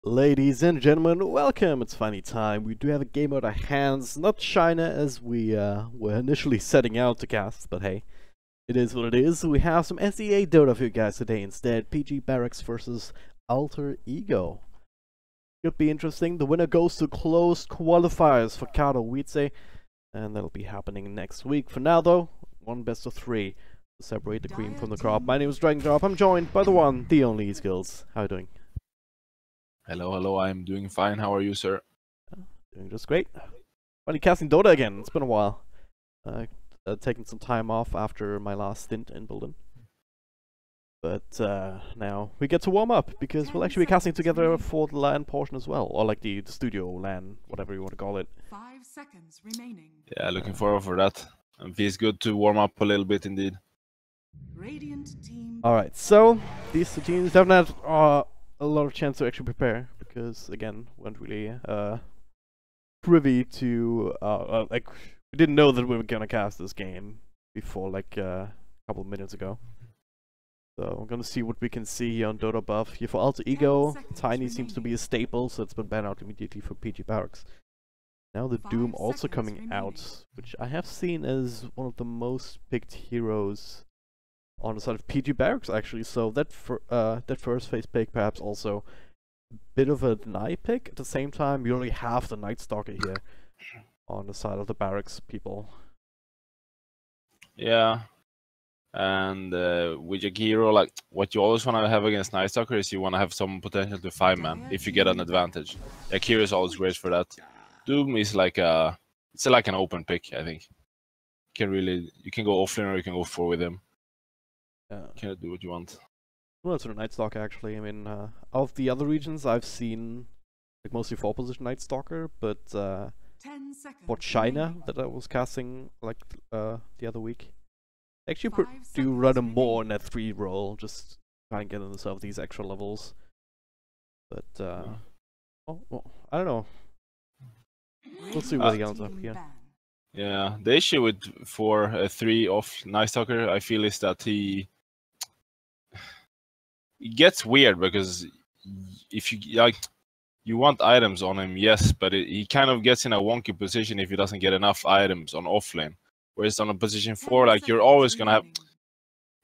Ladies and gentlemen, welcome! It's finally time. We do have a game out of hands, not China as we were initially setting out to cast, but hey, it is what it is. We have some SEA Dota for you guys today instead. PG.Barracx versus Alter Ego. Could be interesting. The winner goes to closed qualifiers for Katowice, and that'll be happening next week. For now though, one best of three to separate the cream from the crop. My name is Drop. I'm joined by the one, the only Skills. How are you doing? Hello, I'm doing fine. How are you, sir? Doing just great. Finally casting Dota again. It's been a while. Taking some time off after my last stint in Berlin. But now we get to warm up because we'll actually be casting together for the LAN portion as well, or like the studio LAN, whatever you want to call it. 5 seconds remaining. Yeah, looking forward for that. It feels good to warm up a little bit indeed. Radiant team. Alright, so these two teams haven't had a lot of chance to actually prepare because again, weren't really privy to like we didn't know that we were gonna cast this game before like a couple of minutes ago. So I'm gonna see what we can see here on Dota buff. Here for Alter Ego, Tiny seems to be a staple, so it's been banned out immediately for PG.Barracx. Now the Doom also coming out, which I have seen as one of the most picked heroes on the side of PG.Barracx actually, so that that first phase pick perhaps also a bit of a deny pick. At the same time, you only have the Night Stalker here on the side of the Barracks people. Yeah, and with your hero, like what you always want to have against Night Stalker is you want to have some potential to 5-man if you get an advantage. Yakiro is always great for that. Doom is like it's like an open pick, I think. You can go offlane or you can go 4 with him. Can do what you want. Well, it's a Night Stalker actually. I mean, of the other regions, I've seen like mostly 4-position Night Stalker, but for China that I was casting like the other week, actually do run him more in that 3 role, just try and get himself these extra levels. But well, I don't know. We'll see where he ends up here. Yeah, the issue with 3 off Night Stalker, I feel, is that it gets weird because if you like, you want items on him, yes, but he kind of gets in a wonky position if he doesn't get enough items on offlane. Whereas on a position 4, like you're always gonna have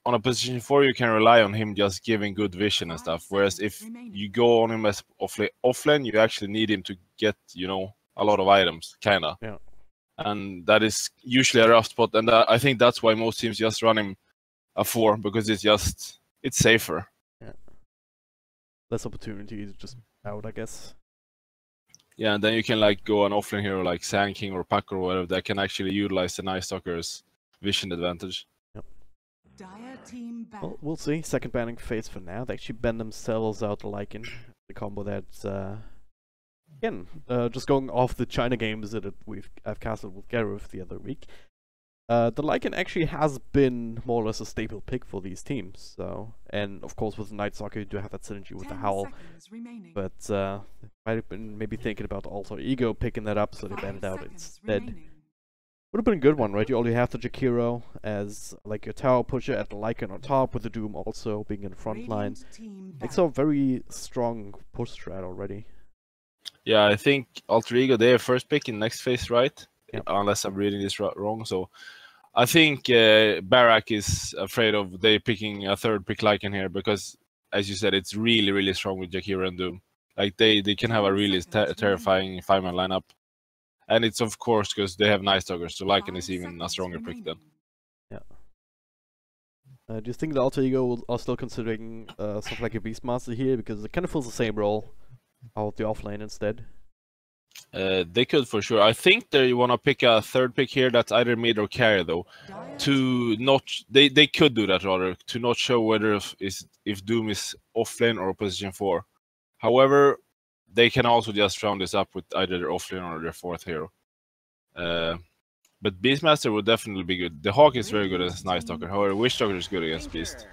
on a position 4, you can rely on him just giving good vision and stuff. Whereas if you go on him as offlane, you actually need him to get, you know, a lot of items, kinda. Yeah. And that is usually a rough spot, and I think that's why most teams just run him a 4 because it's safer. Yeah. Less opportunities just out, I guess. Yeah, and then you can like go an offlane hero like Sand King or Pack or whatever that can actually utilize the Night Stalker's vision advantage. Yep. Dire team ban. Well, we'll see. Second banning phase for now. They actually banned themselves out the Lycan, the combo that's again, just going off the China games that I've casted with Gareth the other week. The Lycan actually has been more or less a staple pick for these teams. So, and of course with the Night Stalker you do have that synergy with the Howl. But they might have been maybe thinking about Alter Ego picking that up, so they banned it out instead. Would have been a good one, right? You only have the Jakiro as like your tower pusher at the Lycan on top, with the Doom also being in the front line. It's a very strong push strat already. Yeah, I think Alter Ego, they have first pick in next phase, right? Yep. Unless I'm reading this wrong. So I think Barracx is afraid of they picking a 3rd pick Lycan here because, as you said, it's really, really strong with Jakiro and Doom. Like they can have a really terrifying 5-man lineup. And it's of course because they have Night Stalkers, so Lycan is even a stronger pick then. Yeah. Do you think the Alter Ego are still considering something like a Beastmaster here, because it kind of fills the same role out the offlane instead? They could for sure. I think they want to pick a 3rd pick here that's either mid or carry though. To not they could do that rather to not show whether if Doom is offlane or position 4. However, they can also just round this up with either their offlane or their 4th hero. But Beastmaster would definitely be good. The Hawk is very good as Night Stalker. However, Witchstalker is good against Beast.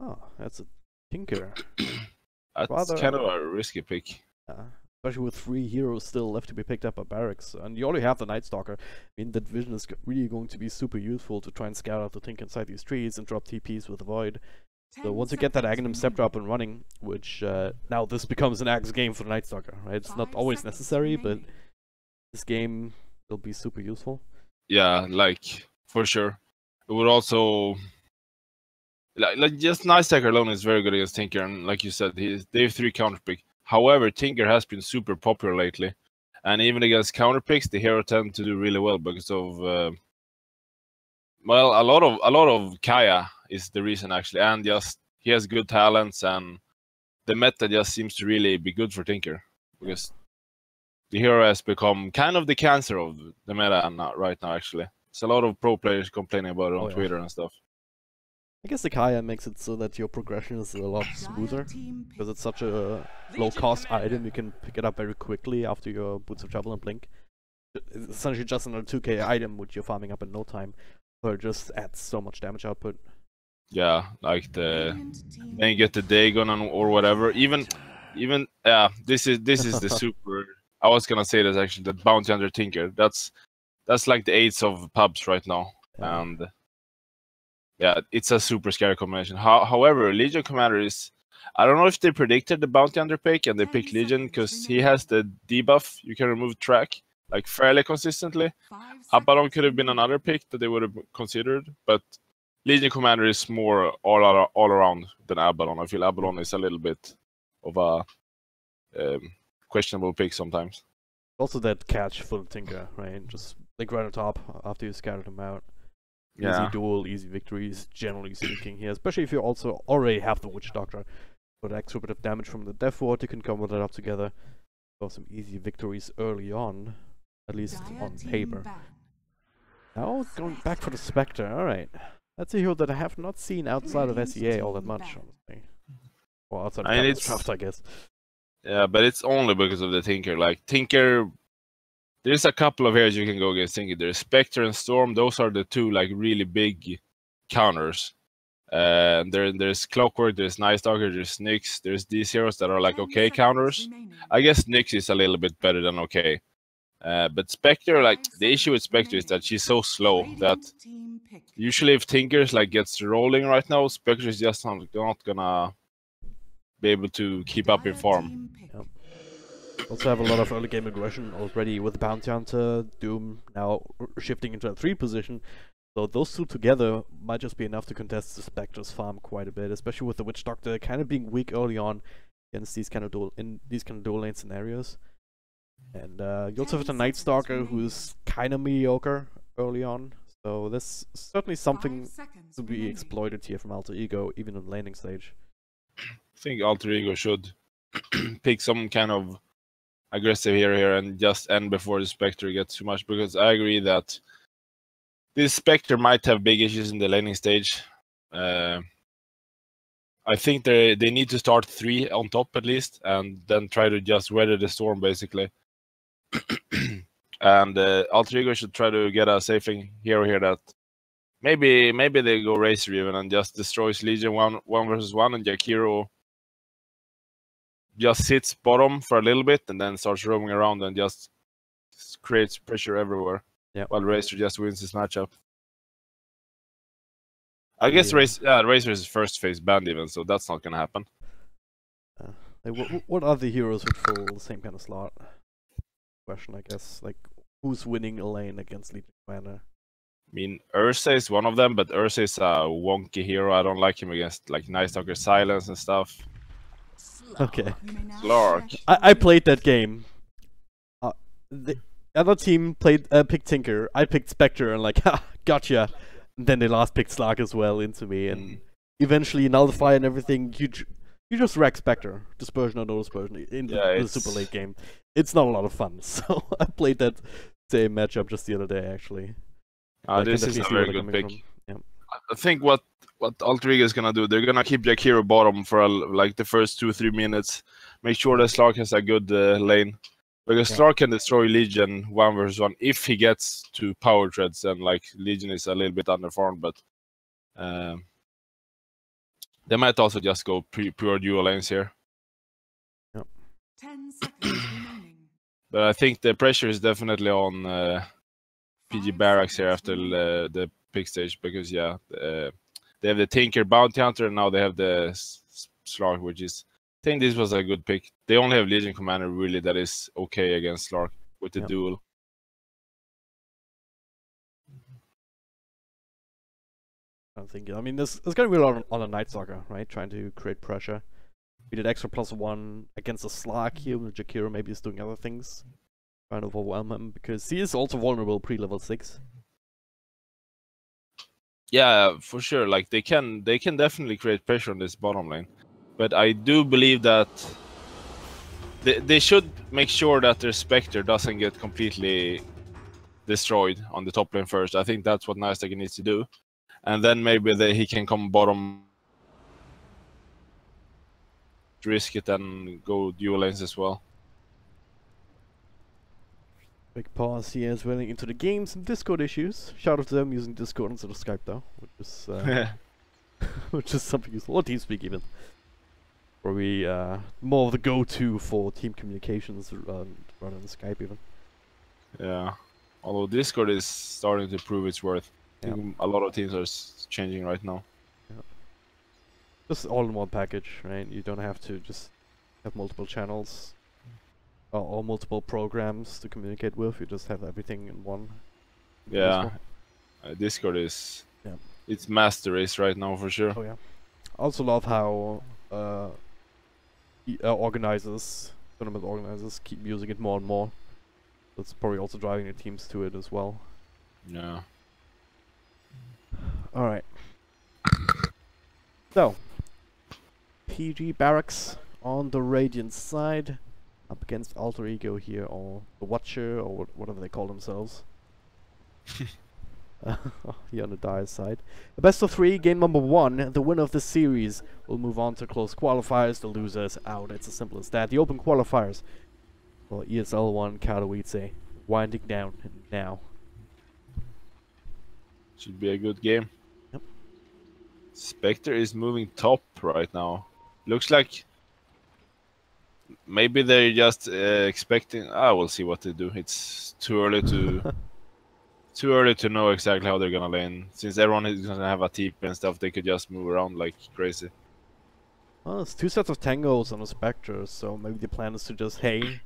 Oh, that's a tinker. That's kind of a risky pick. Especially with 3 heroes still left to be picked up by Barracx, and you already have the Night Stalker. I mean, that vision is really going to be super useful to try and scout out the Tinker inside these trees and drop TPs with the Void. So once you get that Aghanim Scepter up and running, which now this becomes an Axe game for the Night Stalker, right? It's not always necessary, but this game will be super useful. Yeah, like for sure. It would also like just Night Stalker alone is very good against Tinker, and like you said, they have 3 counter pick. However, Tinker has been super popular lately, and even against counter picks, the hero tend to do really well because of well, a lot of Kaya is the reason actually, and just he has good talents, and the meta just seems to really be good for Tinker because the hero has become kind of the cancer of the meta right now. Actually, it's a lot of pro players complaining about it on Twitter and stuff. I guess the Kaya makes it so that your progression is a lot smoother because it's such a low-cost item. You can pick it up very quickly after your Boots of Trouble and Blink. It's essentially just another 2k item which you're farming up in no time, but it just adds so much damage output. Yeah, like then you get the Dagon or whatever. Even this is the super. I was gonna say this actually, that Bounty Hunter Tinker. That's like the 8s of pubs right now, and yeah, it's a super scary combination. However, Legion Commander is. I don't know if they predicted the Bounty Hunter pick and they picked Legion because he has the debuff. You can remove track like fairly consistently. Abaddon could have been another pick that they would have considered, but Legion Commander is more all around than Abaddon. I feel Abaddon is a little bit of a questionable pick sometimes. Also that catch for the Tinker, right? Just like right on top after you scattered him out. Easy duel, easy victories, generally speaking here, especially if you also already have the Witch Doctor. For the extra bit of damage from the Death Ward, you can combo that up together for some easy victories early on, at least on paper. Now going back for the Spectre, alright. That's a hero that I have not seen outside of SEA all that much, honestly. Well, outside of Draft, I guess. Yeah, but it's only because of the Tinker. Like, Tinker, there's a couple of heroes you can go against Tinker. There's Spectre and Storm. Those are the 2 like really big counters. There's Clockwork, there's Night Stalker, there's Nyx. There's these heroes that are like okay counters. I guess Nyx is a little bit better than okay. But Spectre, like the issue with Spectre is that she's so slow that usually if Tinker's like gets rolling right now, Spectre is just not gonna be able to keep up in form. Yep. Also have a lot of early game aggression already with Bounty Hunter, Doom now shifting into a 3 position. So those 2 together might just be enough to contest the Spectre's farm quite a bit, especially with the Witch Doctor kind of being weak early on against these kind of dual lane scenarios. And you also have the Night Stalker, who's kind of mediocre early on. So there's certainly something to be exploited here from Alter Ego, even on the landing stage. I think Alter Ego should pick some kind of aggressive hero here and just end before the Spectre gets too much, because I agree that this Spectre might have big issues in the laning stage. I think they need to start 3 on top at least, and then try to just weather the storm basically. And Alter Ego should try to get a saving hero here that maybe they go Razor even and just destroys Legion 1 versus 1, and Jakiro just sits bottom for a little bit and then starts roaming around and just creates pressure everywhere. Yeah. While Razor just wins this matchup. I guess Razor is first phase banned even, so that's not gonna happen. Like, what other heroes would fill the same kind of slot? Question, I guess. Like, who's winning a lane against Legion Commander? I mean, Ursa is one of them, but Ursa is a wonky hero. I don't like him against like Night Stalker Silence and stuff. Okay. Slark. I played that game. The other team picked Tinker. I picked Spectre and like, ha, gotcha. And then they last picked Slark as well into me, and eventually Nullify and everything. You just wreck Spectre, dispersion or no dispersion in the super late game. It's not a lot of fun. So I played that same matchup just the other day actually. This is a very good pick. Yeah. I think what Alter Ego is gonna do, they're gonna keep Jakiro bottom for like the first 2-3 minutes. Make sure that Slark has a good lane, because Slark can destroy Legion 1 versus 1 if he gets to power treads, and like Legion is a little bit underfarmed, but they might also just go pure dual lanes here. Yep. 10 seconds remaining. But I think the pressure is definitely on PG.Barracx here after the pick stage, because They have the Tinker Bounty Hunter, and now they have the Slark, which is... I think this was a good pick. They only have Legion Commander, really, that is okay against Slark with the duel. I mean, there's going to be a lot on a Night Stalker, right? Trying to create pressure. We did extra +1 against a Slark here, with Jakiro maybe is doing other things. Trying to overwhelm him, because he is also vulnerable pre-level 6. Yeah, for sure. Like, they can definitely create pressure on this bottom lane. But I do believe that they should make sure that their Spectre doesn't get completely destroyed on the top lane first. I think that's what Night Stalker needs to do. And then maybe he can come bottom, risk it, and go dual lanes as well. Big pause here as well into the game. Some Discord issues. Shout out to them using Discord instead of Skype though, which is which is something useful. Or TeamSpeak even. Probably more of the go-to for team communications rather than Skype even. Yeah. Although Discord is starting to prove its worth. I think a lot of teams are changing right now. Yeah. Just all in one package, right? You don't have to just have multiple channels or multiple programs to communicate with. You just have everything in one. Yeah. Discord is... it's master race right now for sure. Oh yeah. I also love how tournament organizers keep using it more and more. That's probably also driving the teams to it as well. Yeah. Alright. So, PG.Barracx on the Radiant side, up against Alter Ego here, or the Watcher, or whatever they call themselves. Here on the Dire side. A best of 3, game number 1. The winner of the series will move on to close qualifiers. The loser is out. It's as simple as that. The open qualifiers for ESL 1 Katowice winding down now. Should be a good game. Yep. Spectre is moving top right now. Looks like maybe they're just expecting... we'll see what they do. It's too early to... too early to know exactly how they're gonna lane. Since everyone is gonna have a TP and stuff, they could just move around like crazy. Well, it's 2 sets of tangos on a Spectre, so maybe the plan is to just, hey,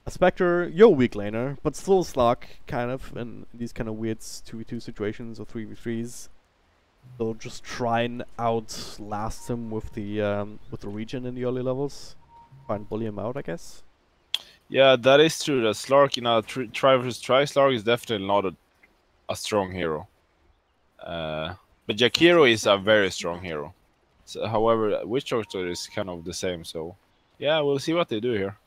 a Spectre, you're a weak laner, but still a Slark, kind of, in these kind of weird 2v2 situations or 3v3s. They'll just try and outlast him with the regen in the early levels. Try and bully him out, I guess. Yeah, that is true. The Slark in a try versus try, Slark is definitely not a strong hero. But Jakiro is a very strong hero. So, however, Witch Doctor is kind of the same, so... yeah, we'll see what they do here.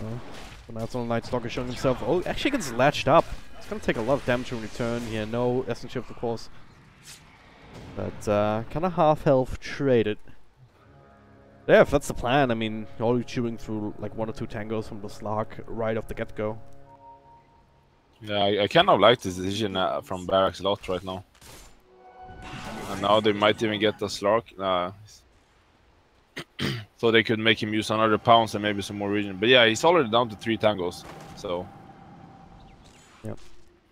So now it's on Night Stalker showing himself. Oh, actually gets latched up. It's gonna take a lot of damage in return here. No Essence Shift, of course. But kind of half health traded. Yeah, if that's the plan, I mean, you're already chewing through like 1 or 2 tangos from the Slark right off the get-go. Yeah, I kind of like this decision from Barracx a lot right now. And now they might even get the Slark. So they could make him use another pounce and maybe some more regen. But yeah, he's already down to 3 tangos. So... yep.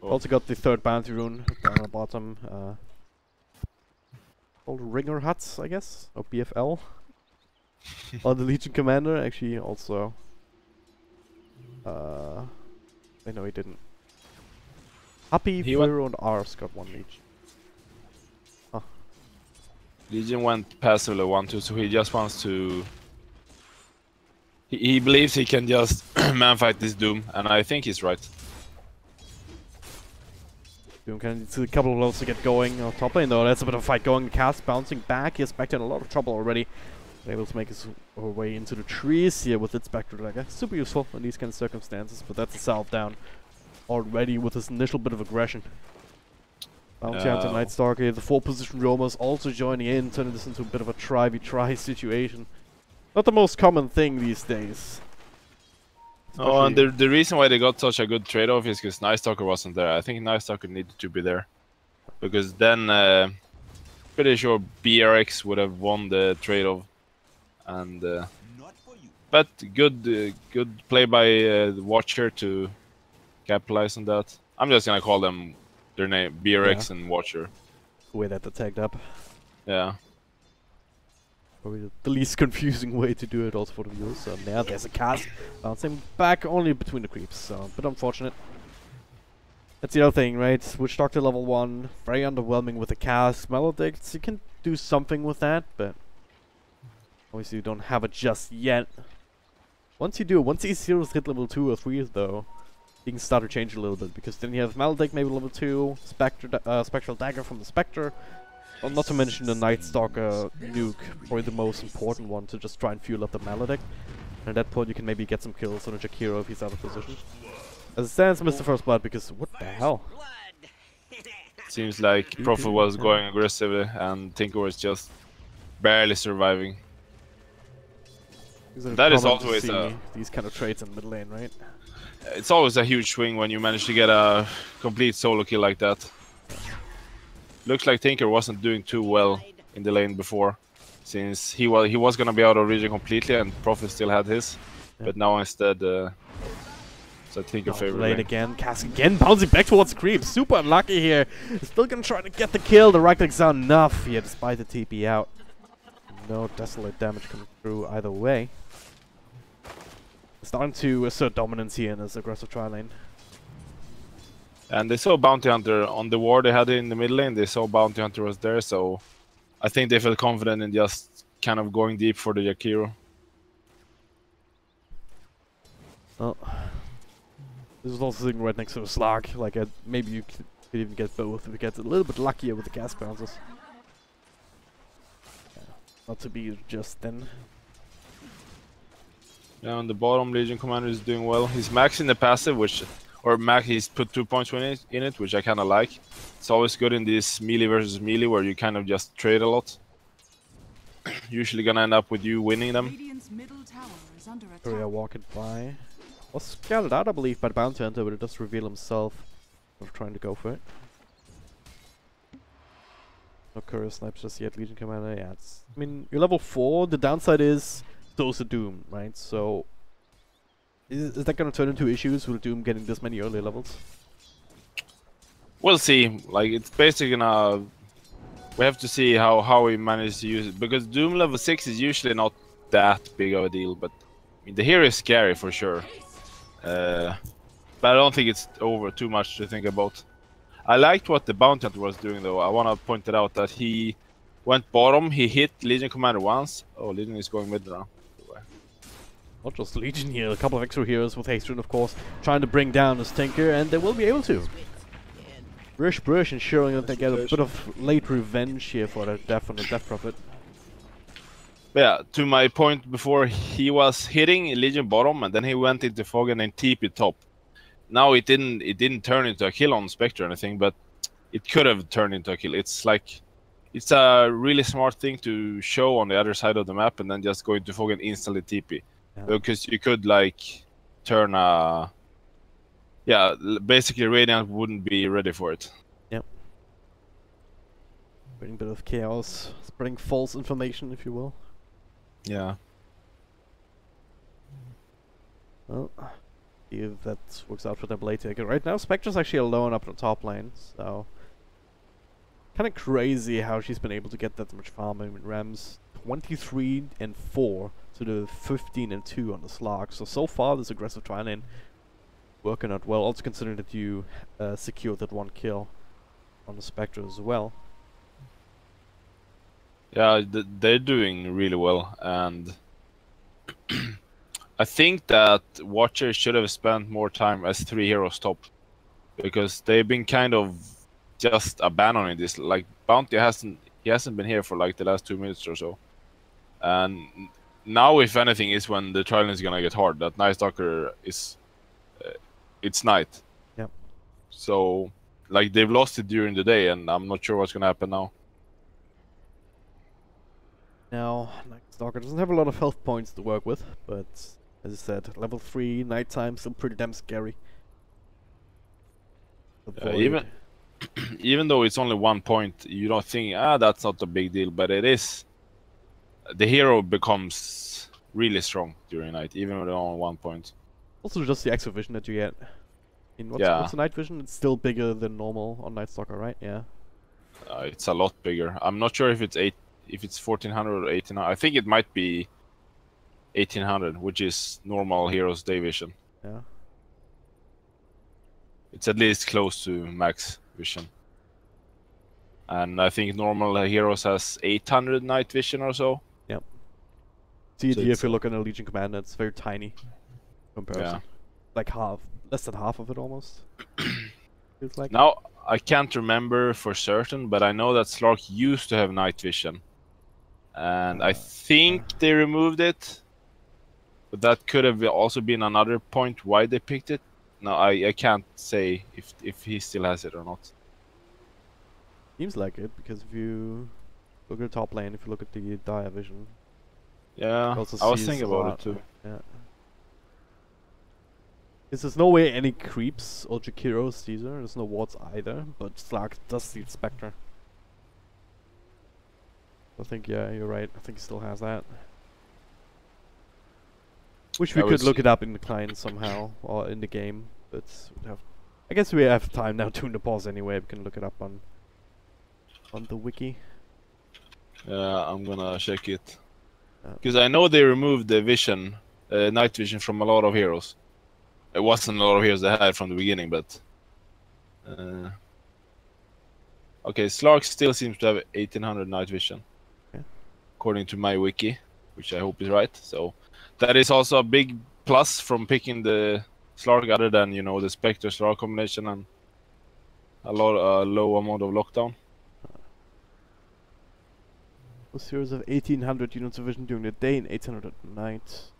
Oh. Also got the 3rd bounty rune down on the bottom. Called Ringer Huts, I guess? Or BFL. On the Legion Commander, actually also... I know he didn't. Happy Furo and Ars got 1 each. Huh. Legion went passively 1-2, so he just wants to... He believes he can just man-fight this Doom, and I think he's right. Doom kind of needs a couple of levels to get going. On top lane though, that's a bit of a fight going. Cast bouncing back. He's back in a lot of trouble already. Able to make his way into the trees here with its Spectre Dagger. Super useful in these kind of circumstances, but that's a self down already with this initial bit of aggression. Bounty Hunter, Night Stalker, the 4 position roamers also joining in, turning this into a bit of a try situation. Not the most common thing these days. Oh, and the reason why they got such a good trade-off is because Night Stalker wasn't there. I think Night Stalker needed to be there. Because then, pretty sure BRX would have won the trade-off. And but good play by the Watcher to capitalize on that. I'm just gonna call them their name, BRX and Watcher. The way that they're tagged up. Yeah. Probably the least confusing way to do it also for the viewers. So now there's a cast bouncing back only between the creeps, so a bit unfortunate. That's the other thing, right? Witch Doctor level 1, very underwhelming with the cast. Maledicts, you can do something with that, but obviously you don't have it just yet. Once you do, once these heroes hit level 2 or 3 though, you can start to change a little bit, because then you have Maledict maybe level 2, Spectral Dagger from the Spectre, well, not to mention the Night Stalker nuke, probably the most important one to just try and fuel up the Maledict. And at that point you can maybe get some kills on a Jakiro if he's out of position. As it stands, missed the first blood because what the hell? Seems like Prophet was going aggressively and Tinker was just barely surviving. That is always these kind of traits in mid lane, right? It's always a huge swing when you manage to get a complete solo kill like that. Looks like Tinker wasn't doing too well in the lane before, since he was gonna be out of region completely and Prophet still had his, but now instead so Tinker favorite lane again. Cass again bouncing back towards the creep. Super unlucky here. Still gonna try to get the kill. The right click's not enough here despite the TP out. No desolate damage coming through either way. Starting to assert dominance here in this aggressive tri lane. And they saw Bounty Hunter on the ward they had in the middle lane. They saw Bounty Hunter was there, so I think they felt confident in just kind of going deep for the Jakiro. Oh. This is also sitting right next to a Slark. Like, maybe you could even get both if you get a little bit luckier with the gas bounces. Yeah, not to be just then. Yeah, on the bottom, Legion Commander is doing well. He's maxing the passive, he's put 2 points in it, which I kind of like. It's always good in this melee versus melee where you kind of just trade a lot. Usually gonna end up with you winning them. Radiant's middle tower is under attack. Courier walking by. Was scouted out, I believe, by the Bounty Hunter, but it does reveal himself of trying to go for it. No Courier snipes just yet, Legion Commander. Yeah, I mean, you're level 4. The downside is Dose of Doom, right? So, is that going to turn into issues with Doom getting this many early levels? We'll see. Like, it's basically gonna... We have to see how we manage to use it, because Doom level 6 is usually not that big of a deal, but I mean, the hero is scary for sure. But I don't think it's over too much to think about. I liked what the Bounty Hunter was doing though. I want to point it out that he went bottom, he hit Legion Commander once. Oh, Legion is going mid now. Not just Legion here, a couple of extra heroes with Haste Rune, of course, trying to bring down this Tinker, and they will be able to. Brush ensuring that they get a bit of late revenge here for their death on the Death Prophet. Yeah, to my point before, he was hitting Legion bottom and then he went into fog and then TP top. Now it didn't turn into a kill on Spectre or anything, but it could have turned into a kill. It's like, it's a really smart thing to show on the other side of the map and then just go into fog and instantly TP. Yeah. Because you could like turn a... Yeah, basically Radiant wouldn't be ready for it. Yep. Bring a bit of chaos, spreading false information, if you will. Yeah. Well, see if that works out for them later. Right now, Spectre's actually alone up in the top lane, so... Kind of crazy how she's been able to get that much farm. I mean, Rams 23 and 4 to the 15 and 2 on the Slark. So far, this aggressive tri lane working out well. Also considering that you secured that one kill on the Spectre as well. Yeah, they're doing really well, and I think that Watcher should have spent more time as 3 heroes top, because they've been kind of just abandoning this. Like Bounty hasn't been here for like the last 2 minutes or so, and now if anything is when the trial is gonna get hard. That Night Stalker is it's night. Yep. So like they've lost it during the day, and I'm not sure what's gonna happen now. Now, Night Stalker doesn't have a lot of health points to work with, but as I said, level 3, nighttime, still pretty damn scary. Even though it's only 1 point, you don't think, that's not a big deal, but it is. The hero becomes really strong during night, even with only 1 point. Also just the extra vision that you get. What's the night vision? It's still bigger than normal on Night Stalker, right? Yeah. It's a lot bigger. I'm not sure if it's 1400 or 1800. I think it might be 1800, which is normal Heroes Day vision. Yeah. It's at least close to max vision. And I think normal Heroes has 800 night vision or so. Yep. See it So here it's, if you look at a Legion Commander, it's very tiny comparison. Yeah. Like half, less than half of it almost. Feels like. Now, I can't remember for certain, but I know that Slark used to have night vision. And I think they removed it. But that could have also been another point why they picked it. No, I can't say if he still has it or not. Seems like it, because if you look at the top lane, if you look at the Dire vision. Yeah, Also I was sees thinking a about lot. it too. Yeah. There's no way any creeps or Jakiros either. There's no wards either, but Slark does see Spectre. I think, yeah, you're right. I think he still has that. Wish we could look it up in the client somehow, or in the game, but we'd have. I guess we have time now to the pause anyway. We can look it up on the wiki. Yeah, I'm gonna check it. Because I know they removed the vision, night vision from a lot of heroes. It wasn't a lot of heroes they had from the beginning, but... okay, Slark still seems to have 1800 night vision. Okay. According to my wiki, which I hope is right. So that is also a big plus from picking the Slark, other than, you know, the Spectre Slark combination and a low amount of lockdown. A series of 1800 units of vision during the day and 1800 at night.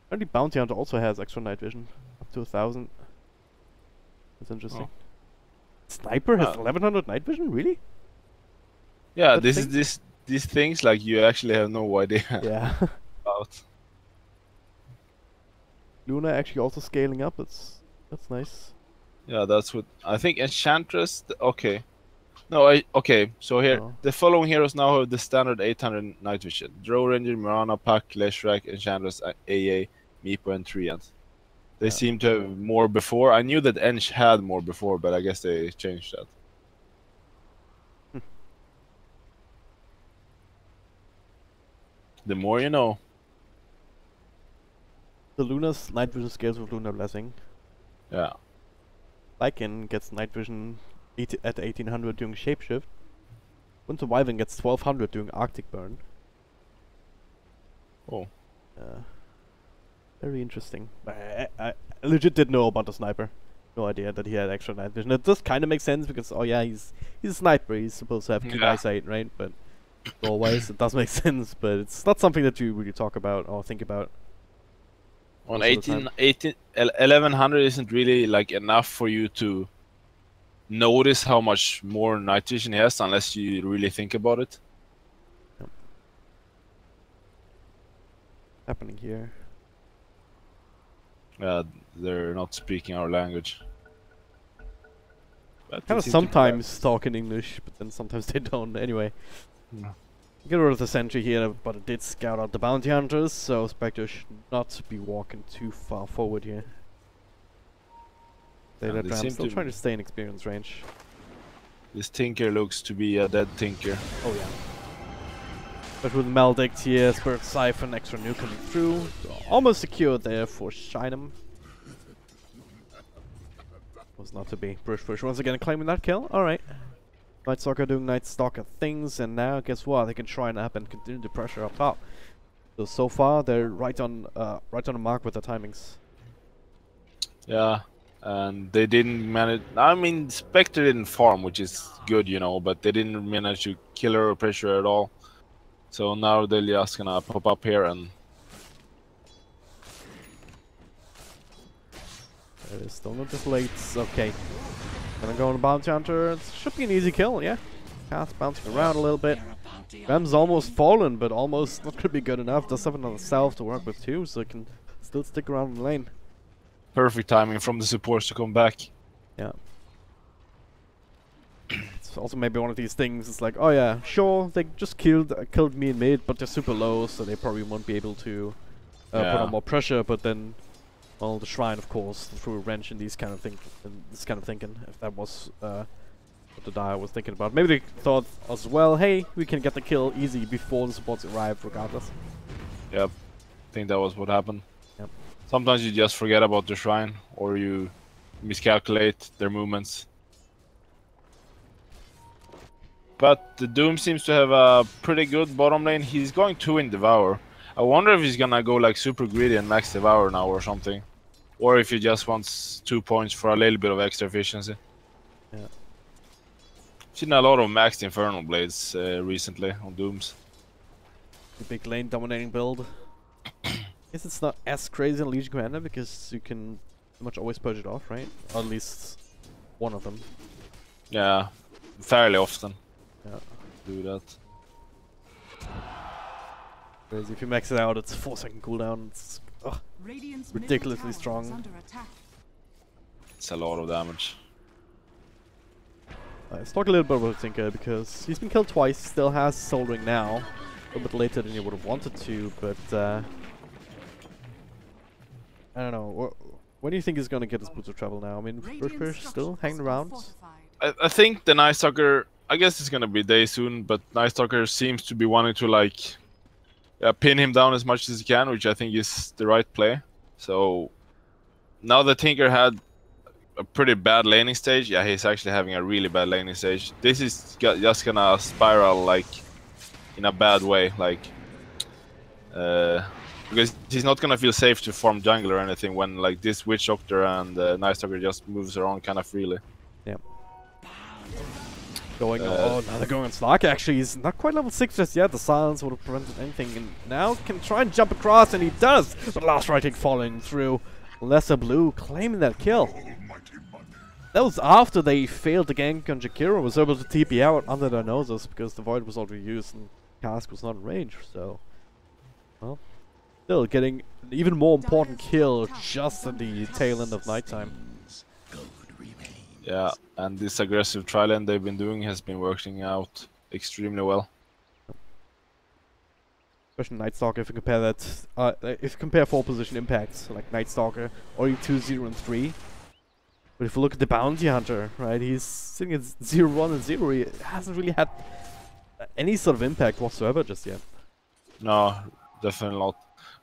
Apparently Bounty Hunter also has extra night vision, up to 1000. That's interesting. Oh. Sniper has 1100 night vision, really? Yeah, That this thing? is these things like you actually have no idea Yeah. about. Luna actually also scaling up. That's nice. Yeah, that's what I think. Enchantress. Okay. No, okay. So here, Oh. the following heroes now have the standard 800 night vision: Drow Ranger, Mirana, Pack, Leshrac, Enchantress, AA, Meepo, and Treant. They seem to have more before. I knew that Ench had more before, but I guess they changed that. The more you know. The Luna's night vision scales with Lunar Blessing. Yeah. Lycan gets night vision at 1800 during Shapeshift. Winter Wyvern gets 1200 during Arctic Burn. Oh. Very interesting. I legit didn't know about the sniper. No idea that he had extra night vision. It does kind of make sense because, oh yeah, he's a sniper. He's supposed to have keen eyesight, right? But always it does make sense. But it's not something that you really talk about or think about. On 1100 isn't really like enough for you to notice how much more night vision he has unless you really think about it. Yep. Happening here. They're not speaking our language. But Kind of sometimes talk in English, but then sometimes they don't. Anyway. Yeah. Get rid of the sentry here, but it did scout out the bounty hunters, so Spectre should not be walking too far forward here. They're still trying to stay in experience range. This Tinker looks to be a dead Tinker. Oh yeah. But with Maledict here, Spirit Siphon, extra new coming through. So almost secured there for Shinam. Was not to be. Push once again claiming that kill. Alright. Night Stalker doing Night Stalker things, and now guess what? They can shrine up and continue the pressure up top. So far they're right on the mark with the timings. Yeah, and they didn't manage. I mean, Spectre didn't farm, which is good, you know, but they didn't manage to kill her or pressure at all. So now they're just gonna pop up here and. There is still not the late. Okay. Gonna go on the Bounty Hunter. It should be an easy kill, yeah. Cast bouncing around a little bit. Ram's almost fallen, but almost not gonna be good enough. Does have another self to work with too, so it can still stick around in the lane. Perfect timing from the supports to come back. Yeah. It's also maybe one of these things. It's like, oh yeah, sure, they just killed me in mid, but they're super low, so they probably won't be able to put on more pressure. But then Well, the Shrine, of course, threw a wrench in this kind of thinking. If that was what the Dire was thinking about, maybe they thought as well, hey, we can get the kill easy before the supports arrive, regardless. Yep, I think that was what happened. Yep. Sometimes you just forget about the Shrine, or you miscalculate their movements. But the Doom seems to have a pretty good bottom lane. He's going to in Devour. I wonder if he's gonna go like super greedy and max Devour now or something. Or if he just wants 2 points for a little bit of extra efficiency. Yeah. Seen a lot of maxed Infernal Blades recently on Dooms. The big lane dominating build. Guess it's not as crazy on Legion Commander because you can pretty much always purge it off, right? Or at least one of them. Yeah, fairly often. Yeah. Do that. Crazy. If you max it out, it's 4-second cooldown. It's ridiculously strong. It's a lot of damage. Let's talk a little bit about Tinker because he's been killed twice, still has Soul Ring now. A little bit later than he would have wanted to, but I don't know. When do you think he's gonna get his boots of travel now? I mean, Bushbush still hanging around. I think the Night Stalker, I guess it's gonna be day soon, but Night Stalker seems to be wanting to like pin him down as much as he can, which I think is the right play. So now that Tinker had a pretty bad laning stage, yeah, he's actually having a really bad laning stage. This is just gonna spiral like in a bad way, like because he's not gonna feel safe to farm jungle or anything when like this Witch Doctor and Night Stalker just moves around kind of freely. Yeah. Going oh, now they're going on Slark. Actually, he's not quite level 6 just yet. The silence would have prevented anything, and now can try and jump across, and he does. But last right falling through. Lesser Blue claiming that kill. That was after they failed the gank on Jakiro, was able to TP out under their noses because the Void was already used and Cask was not in range. So, well, still getting an even more important kill just at the tail end of nighttime. Yeah, and this aggressive tri-lane they've been doing has been working out extremely well. Especially Night Stalker, if you compare that, if you compare 4 position impacts, like Night Stalker, only 2, 0, and 3. But if you look at the Bounty Hunter, right, he's sitting at 0, 1, and 0. He hasn't really had any sort of impact whatsoever just yet. No, definitely not.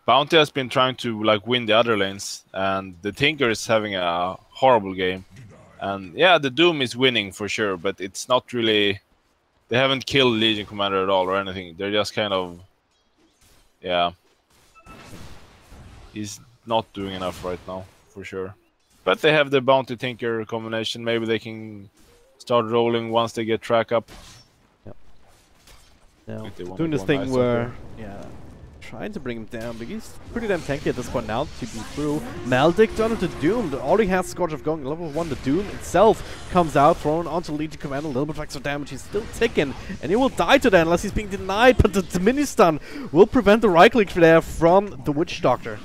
Bounty has been trying to like win the other lanes, and the Tinker is having a horrible game. And yeah, the Doom is winning for sure, but it's not really. They haven't killed Legion Commander at all or anything. They're just kind of. Yeah. He's not doing enough right now, for sure. But they have the Bounty Tinker combination. Maybe they can start rolling once they get track up. Yep. Now, doing this thing where, yeah, trying to bring him down, but he's pretty damn tanky at this point now to be through. Maldic done into Doom, that already has Scourge of going level 1. The Doom itself comes out, thrown onto Legion Commander, a little bit of extra damage. He's still ticking, and he will die to that unless he's being denied, but the mini stun will prevent the right click there from the Witch Doctor.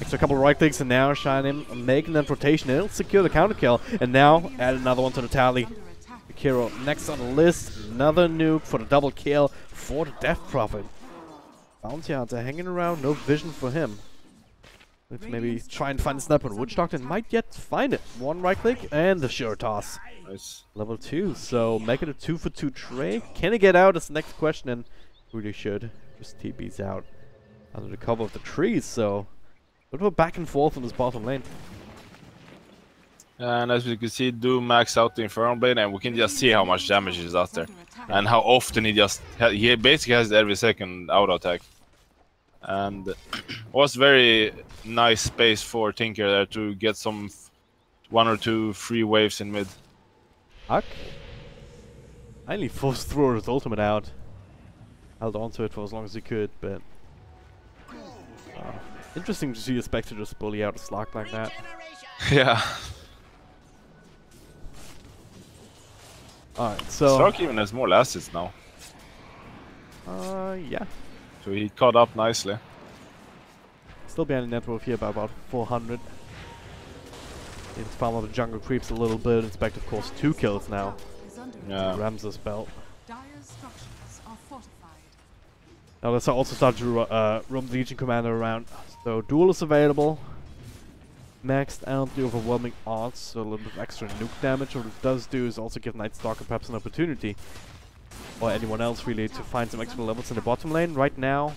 Extra couple right clicks, and now Shine him, making that rotation. It'll secure the counter kill, and now add another one to the tally. Akiro next on the list, another nuke for the double kill for the Death Prophet. Bounty Hunter hanging around, no vision for him. Let's maybe try and find a sniper. Witch Doctor might yet find it. One right click and the sure toss. Nice. Level 2, so make it a 2-for-2 trade. Can he get out? Is the next question, and really should. Just TP's out under the cover of the trees, so a little back and forth on this bottom lane. And as we can see, Doom max out the Infernal Blade, and we can just see how much damage is out there. And how often he basically has every second auto attack. And was very nice space for Tinker there to get some 1 or 2 free waves in mid. Huck finally forced through his ultimate out. Held on to it for as long as he could, but interesting to see a Spectre just bully out a Slark like that. Yeah. Alright, so Slark even has more last hits now. yeah. So he caught up nicely. Still behind the net worth here by about 400. His farm of the jungle creeps a little bit. Inspect, of course, 2 kills now. Yeah. Ramses belt. Dire's structures are fortified. Now let's also start to roam the Legion Commander around. So duel is available. maxed out the overwhelming odds, so a little bit of extra nuke damage. What it does do is also give Night Stalker perhaps an opportunity, or anyone else really, to find some extra levels in the bottom lane. Right now,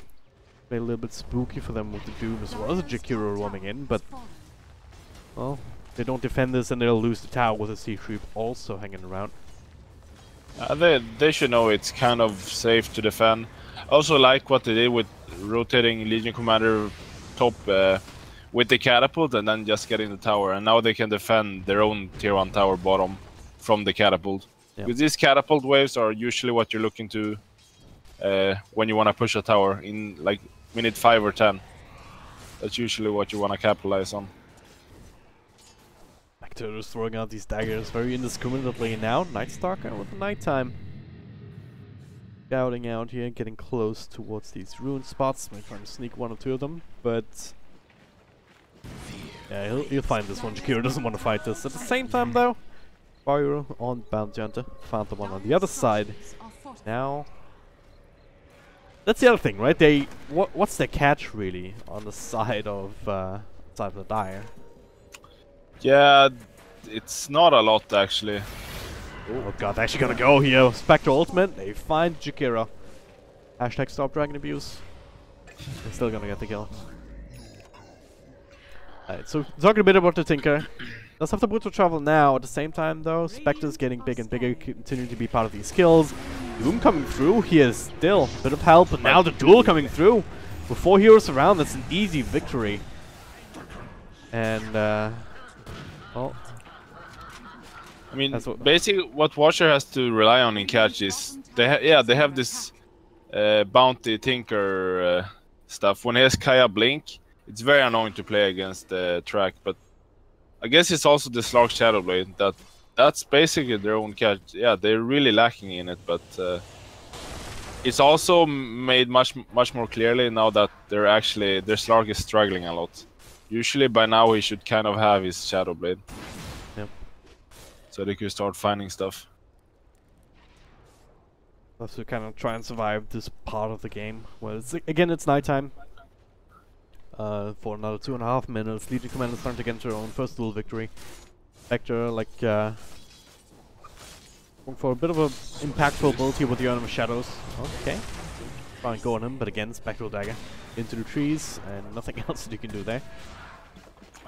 a little bit spooky for them with the Doom as well as a Jakiro roaming in, but well, they don't defend this and they'll lose the tower with a Sea Creep also hanging around. They should know it's kind of safe to defend. Also like what they did with rotating Legion Commander top with the catapult and then just getting the tower, and now they can defend their own tier 1 tower bottom from the catapult. Yep. Because these catapult waves are usually what you're looking to when you want to push a tower in like minute 5 or 10. That's usually what you want to capitalize on. Actor is throwing out these daggers very indiscriminately now. Night Stalker with the nighttime. Scouting out here, getting close towards these ruin spots. Might try to sneak one or two of them, but yeah, he'll find this one. Jakiro doesn't want to fight this. At the same time though, Fire on Bounty Hunter found the one on the other side. Now, that's the other thing, right? What's their catch really on the side of the Dire? Yeah, it's not a lot actually. Oh god, they're actually gonna go here. Spectre ultimate, they find Jakiro. Hashtag stop dragon abuse. They're still gonna get the kill. Alright, so talking a bit about the Tinker. Does have the brutal travel now. At the same time though, Spectre's getting big and bigger, continuing to be part of these kills. Doom coming through here still. A bit of help, but now the duel coming through. With 4 heroes around, that's an easy victory. And well, I mean, basically what Watcher has to rely on in catch is they have this bounty Tinker stuff. When he has Kaya Blink, it's very annoying to play against the track, but I guess it's also the Slark Shadowblade that's basically their own catch. Yeah, they're really lacking in it, but it's also made much more clearly now that their Slark is struggling a lot. Usually by now he should kind of have his Shadowblade. Yep. So they could start finding stuff. Have to kind of try and survive this part of the game. Well, it's nighttime. For another 2.5 minutes, Legion Commander starting to get their own first duel victory. Vector, like, going for a bit of a impactful ability with the Earn of Shadows. Okay. Trying to go on him, but again, Spectral Dagger into the trees, and nothing else that you can do there.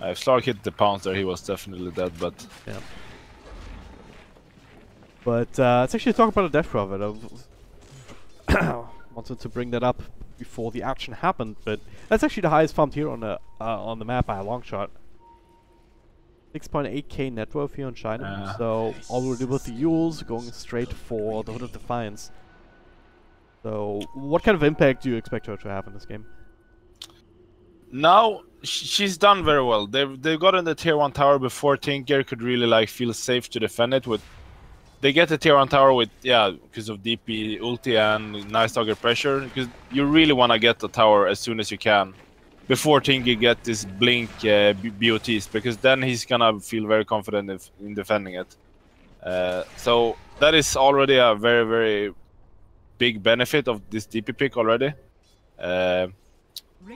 If Slark hit the pounce there, he was definitely dead, but... Yeah. But, let's actually talk about a Death Prophet. I wanted to bring that up before the action happened, but that's actually the highest farmed here on the map by a long shot. 6.8k net worth here on China, so already with the Yules going straight for the Hood of Defiance. So, what kind of impact do you expect her to have in this game? Now, she's done very well. They've gotten the tier 1 tower before Tinker could really like feel safe to defend it with. They get the tier 1 tower with, because of DP ulti and nice target pressure, because you really want to get the tower as soon as you can before Tinker get this blink BOTs, because then he's gonna feel very confident in defending it. So that is already a very, very big benefit of this DP pick already.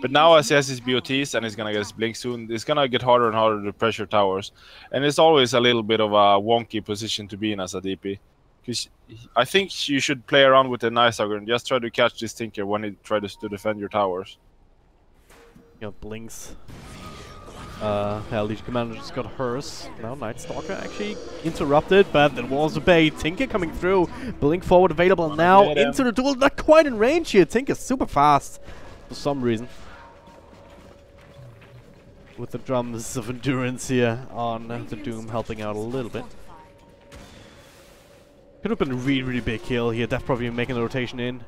But now as he has his BOTs and he's gonna get his blink soon, it's gonna get harder and harder to pressure towers. And it's always a little bit of a wonky position to be in as a DP. Because I think you should play around with the Nice Ogre and just try to catch this Tinker when he tries to defend your towers. You know, blinks. Legion Commander just got hers. Now Night Stalker actually interrupted, but there was a bait. Tinker coming through. Blink forward available now into the duel. Not quite in range here. Tinker super fast for some reason. With the drums of endurance here on the Doom helping out a little bit. Could have been a really, really big kill here. Death probably making the rotation in.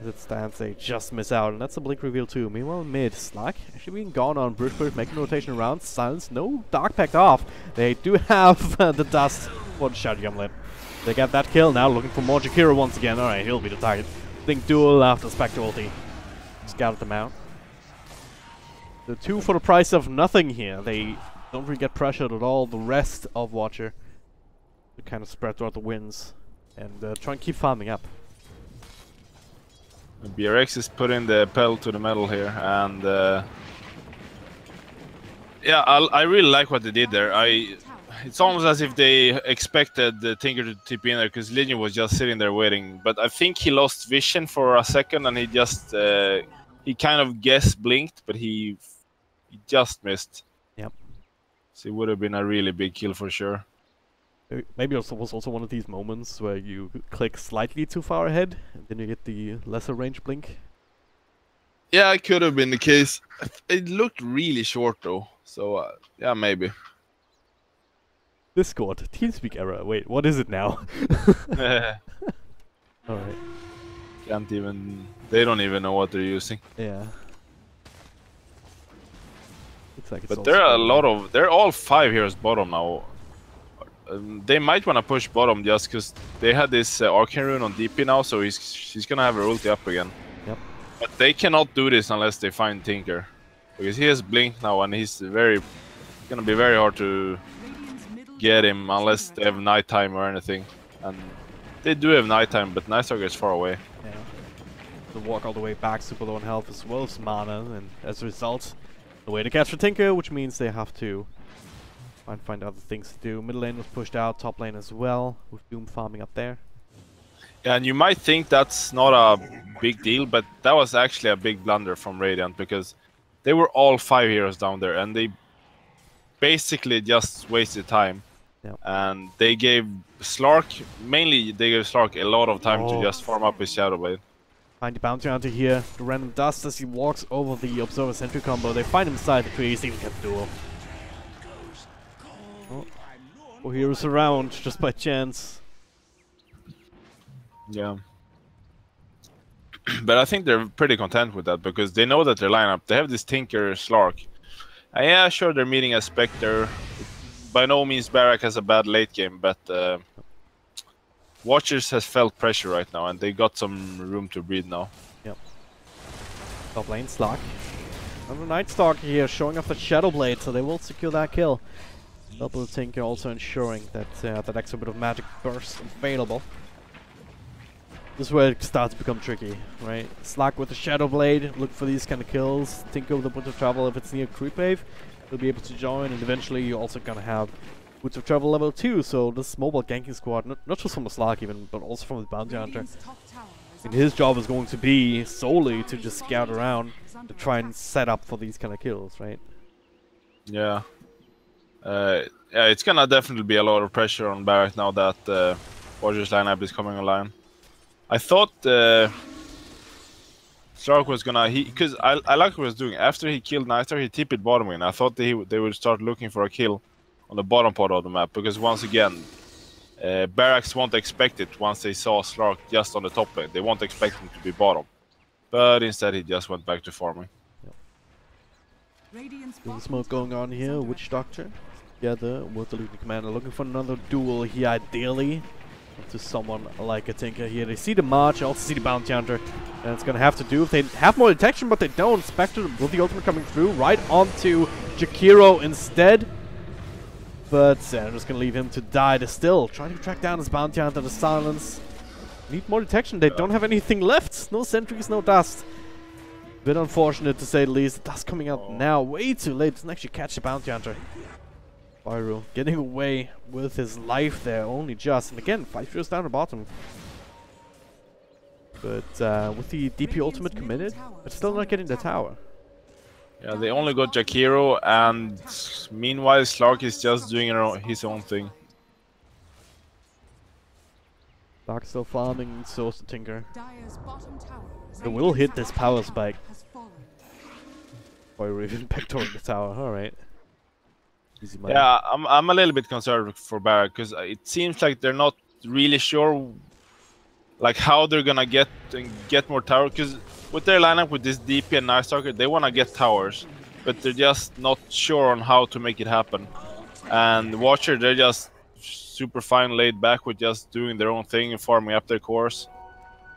As it stands, they just miss out, and that's a blink reveal too. Meanwhile, mid, Slack actually being gone on Brute, making the rotation around. Silence, no Dark Pact off. They do have the dust for the Shadow Gumlet. They get that kill now, looking for more Jakiro once again. Alright, he'll be the target. Blink duel after Spectre ulti. Scouted them out. The 2 for the price of nothing here. They don't really get pressured at all. The rest of Watcher to kind of spread throughout the winds and try and keep farming up. PG.Barracx is putting the pedal to the metal here, and Yeah, I really like what they did there. It's almost as if they expected the Tinker to tip in there because Legion was just sitting there waiting. But I think he lost vision for a second and he just he kind of blinked, but he just missed. Yep. So it would have been a really big kill for sure. Maybe it was also one of these moments where you click slightly too far ahead, and then you get the lesser range blink. Yeah, it could have been the case. It looked really short though, so yeah, maybe. Discord, TeamSpeak error. Wait, what is it now? Alright. Can't even. They don't even know what they're using. Yeah. Looks like it's But there are a lot of. They're all 5 heroes bottom now. They might want to push bottom just because they had this Arcane Rune on DP now, so she's gonna have her ulti up again. Yep. But they cannot do this unless they find Tinker, because he has Blink now and he's gonna be very hard to get him unless they have nighttime or anything. And they do have nighttime, but Night Stalker is far away. Yeah. To walk all the way back, super low on health as well as mana, and as a result, the way to catch the Tinker, which means they have to find other things to do. Middle lane was pushed out, top lane as well, with Doom farming up there. Yeah, and you might think that's not a big deal, but that was actually a big blunder from Radiant because they were all 5 heroes down there and they basically just wasted time. Yep. And they gave Slark, mainly they gave Slark a lot of time to just farm up his Shadow Blade. Find the Bounty Hunter here, the random dust as he walks over the Observer Sentry combo. They find him inside the trees, even get the duel. Oh. 4 heroes around, just by chance. Yeah. But I think they're pretty content with that because they know that their lineup, they have this Tinker Slark. And yeah, sure, they're meeting a Spectre. By no means Barracx has a bad late game, but Watchers has felt pressure right now and they got some room to breathe now. Yep. Top lane, Slark. And the Night Stalker here showing off the Shadow Blade, so they will secure that kill. Double Tinker also ensuring that that extra bit of magic burst available. This is where it starts to become tricky, right? Slark with the Shadow Blade, look for these kind of kills. Tinker with the Boots of Travel if it's near creep wave, he'll be able to join, and eventually you're also gonna have Boots of Travel level 2, so this mobile ganking squad, not just from the Slark even, but also from the Bounty Hunter. And his job is going to be solely to just scout around to try and set up for these kind of kills, right? Yeah. Yeah, it's gonna definitely be a lot of pressure on Barracx now that Watchers lineup is coming online. I thought Slark was gonna, because I like what he was doing. After he killed Nightstar, he TP'd bottom in. I thought they would start looking for a kill on the bottom part of the map, because once again, Barracx won't expect it once they saw Slark just on the top lane. They won't expect him to be bottom. But instead he just went back to farming. Little smoke going on here, Witch Doctor together with the Lieutenant Commander looking for another duel here ideally. To someone like a Tinker here. They see the March, also see the Bounty Hunter, and it's gonna have to do if they have more detection, but they don't. Spectre with the ultimate coming through right onto Jakiro instead. But I'm just gonna leave him to die. They're still trying to track down his Bounty Hunter, the silence. Need more detection, they don't have anything left. No sentries, no dust. Bit unfortunate to say the least. The dust coming out now, way too late. Doesn't actually catch the Bounty Hunter. Pyro getting away with his life there, only just. And again, 5 heroes down the bottom. But with the DP ultimate committed, but still not getting the tower. Yeah, they only got Jakiro, and meanwhile Slark is just doing his own thing. Dark still farming, so is the Tinker. They will hit this power spike. Pyro even back toward the tower, alright. Yeah, I'm a little bit concerned for Barracx because it seems like they're not really sure like how they're gonna get more towers, because with their lineup with this DP and Night Stalker, they wanna get towers, but they're just not sure on how to make it happen. And Watcher, they're just super fine laid back with just doing their own thing and farming up their cores.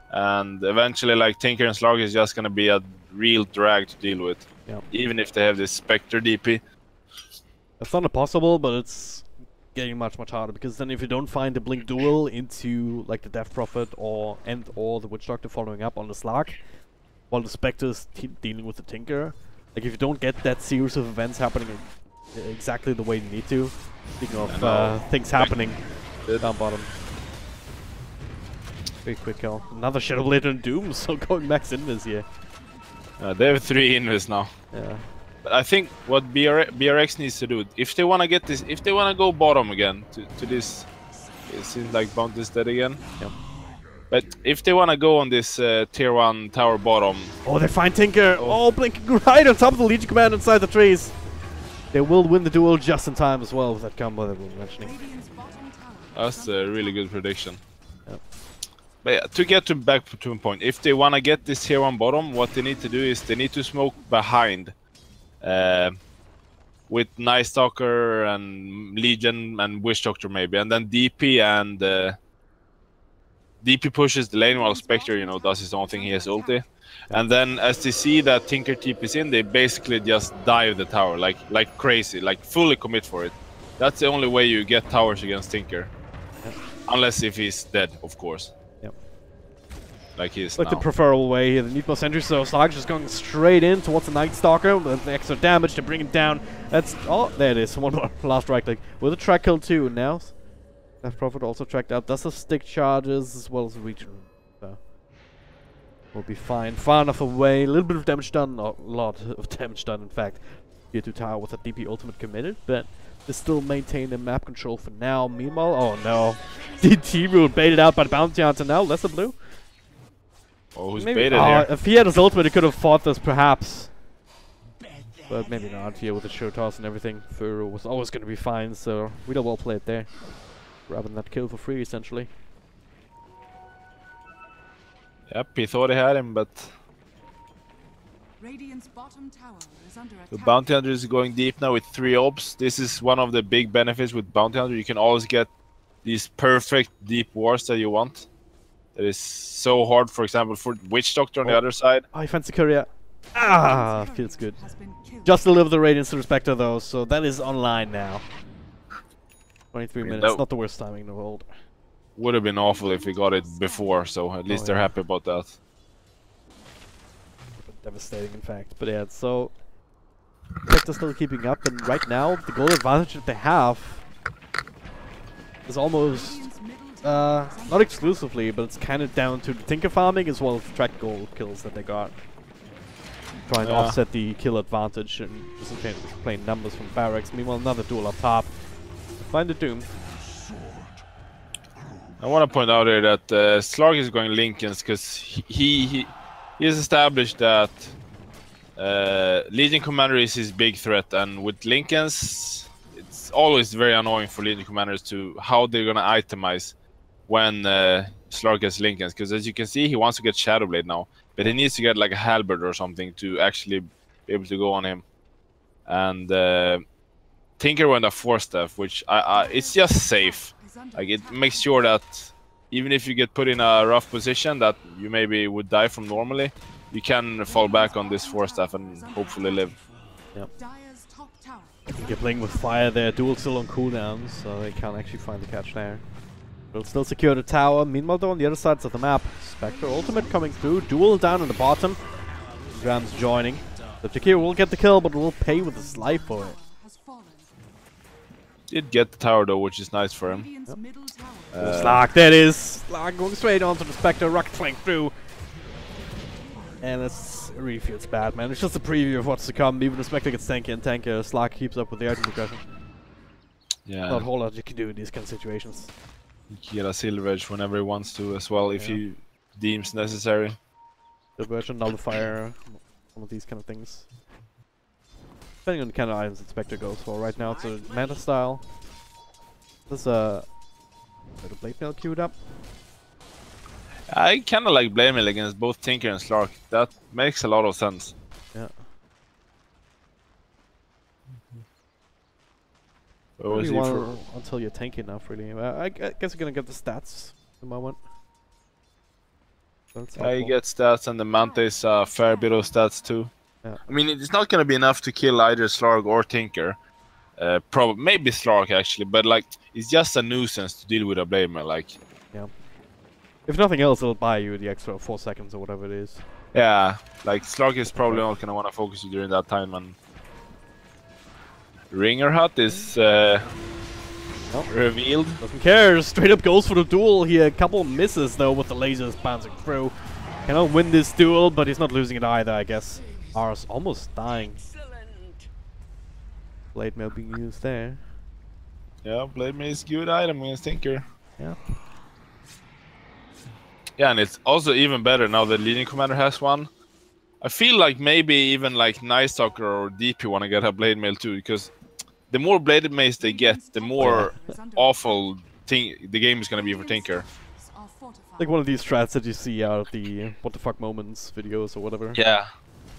And eventually like Tinker and Slark is just gonna be a real drag to deal with. Yep. Even if they have this Spectre DP. That's not impossible, but it's getting much harder, because then if you don't find the Blink duel into like the Death Prophet or the Witch Doctor following up on the Slark, while the Spectre is dealing with the Tinker, like if you don't get that series of events happening exactly the way you need to. Speaking of things happening down bottom. Very quick kill. Another Shadow Blade and Doom, so going max invis here. They have 3 invis now. Yeah. But I think what BRX needs to do, if they want to get this, if they want to go bottom again to this, it seems like Bounty's dead again. Yeah. But if they want to go on this tier 1 tower bottom... Oh, they find Tinker! Oh, blinking right on top of the Legion Command inside the trees! They will win the duel just in time as well with that combo that we were mentioning. That's a really good prediction. Yep. But yeah, to get back to a point, if they want to get this tier 1 bottom, what they need to do is they need to smoke behind. With Night Stalker and Legion and Witch Doctor maybe, and then DP and DP pushes the lane while Spectre, you know, does his own thing. He has ulti, and then as they see that Tinker TP's in, they basically just dive the tower like crazy, like fully commit for it. That's the only way you get towers against Tinker, unless if he's dead, of course. Yep. Like he is like now. the preferable way here. They need more sentries, so Slug just going straight in towards the Night Stalker with the extra damage to bring him down. That's there it is. One more last right click with a track kill too. Now Left Prophet also tracked out. Does the stick charges as well as region. So we'll be fine. Far enough away. A little bit of damage done. A lot of damage done, in fact. Tier 2 tower with a DP ultimate committed, but they still maintain the map control for now. Meanwhile, oh no, DT rule baited out by the Bounty Hunter now. Lesser Blue. Oh, who's Maybe, baited here? if he had his ultimate, he could have fought this perhaps. But maybe not here with the show toss and everything. Furo was always going to be fine, so we don't well play it there. Rather than that kill for free, essentially. Yep, he thought he had him, but Radiant's bottom tower is under the attack. Bounty Hunter is going deep now with 3 orbs. This is one of the big benefits with Bounty Hunter. You can always get these perfect deep wars that you want. That is so hard, for example, for Witch Doctor on the other side. Oh, he finds the courier. Ah, feels good. Just deliver the Radiance to Spectre though, so that is online now. 23 minutes, not the worst timing in the world. Would have been awful if we got it before, so at least they're happy about that. Devastating, in fact. But yeah, so Spectre still keeping up, and right now the goal advantage that they have is almost not exclusively, but it's kind of down to the Tinker farming as well as the track gold kills that they got. Trying to offset the kill advantage and just plain numbers from Barracks. Meanwhile, another duel up top. Find the Doom. I want to point out here that Slark is going Lincolns because he has established that Legion Commander is his big threat, and with Lincolns, it's always very annoying for Legion Commanders to how they're gonna itemize when Slark gets Lincolns, because as you can see, he wants to get Shadowblade now, but he needs to get like a halberd or something to actually be able to go on him. And Tinker went a 4-staff, which it's just safe. Like it makes sure that even if you get put in a rough position that you maybe would die from normally, you can fall back on this 4-staff and hopefully live. Yep. Dire's top tower. You're playing with fire there. Duel still on cooldown, so they can't actually find the catch there. Will still secure the tower. Meanwhile, though, on the other sides of the map, Spectre ultimate coming through. Duel down on the bottom. Graham's joining. The Jakir will get the kill, but will pay with his life for it. Did get the tower though, which is nice for him. Yep. Slark, there it is. Slark going straight onto the Spectre, rocket flank through. And it really feels bad, man. It's just a preview of what's to come. Even the Spectre gets tanky and tankier. Slark keeps up with the item progression. Yeah. Not a whole lot you can do in these kind of situations. He can get a silver edge whenever he wants to as well, if he deems necessary. Silver edge and nullifier, some of these kind of things. Depending on the kind of items that Spectre goes for. Right now it's a Manta style. There's a bit of Blade Mail queued up. I kind of like Blade Mail against both Tinker and Slark. That makes a lot of sense. Yeah. Until you're tanky enough, really. I guess you're gonna get the stats at the moment. Yeah, you get stats, and the Manta is a fair bit of stats too. Yeah. I mean, it's not gonna be enough to kill either Slark or Tinker. Probably, maybe Slark actually, but like, it's just a nuisance to deal with a Blade Mail, like. Yeah. If nothing else, it'll buy you the extra 4 seconds or whatever it is. Yeah, like Slark is probably not gonna want to focus you during that time, and Ringer Hut is revealed. Doesn't care, straight up goes for the duel here. A couple misses though with the lasers bouncing through. Cannot win this duel, but he's not losing it either, I guess. Ars almost dying. Blade mail being used there. Yeah, Blade Mail is good item against Tinker. Yeah. Yeah, and it's also even better now that Leading Commander has one. I feel like maybe even like Night Stalker or DP want to get a Blade Mail too, because the more Blade Mails they get, the more awful the game is going to be for Tinker. Like one of these strats that you see out of the what the fuck moments videos or whatever. Yeah.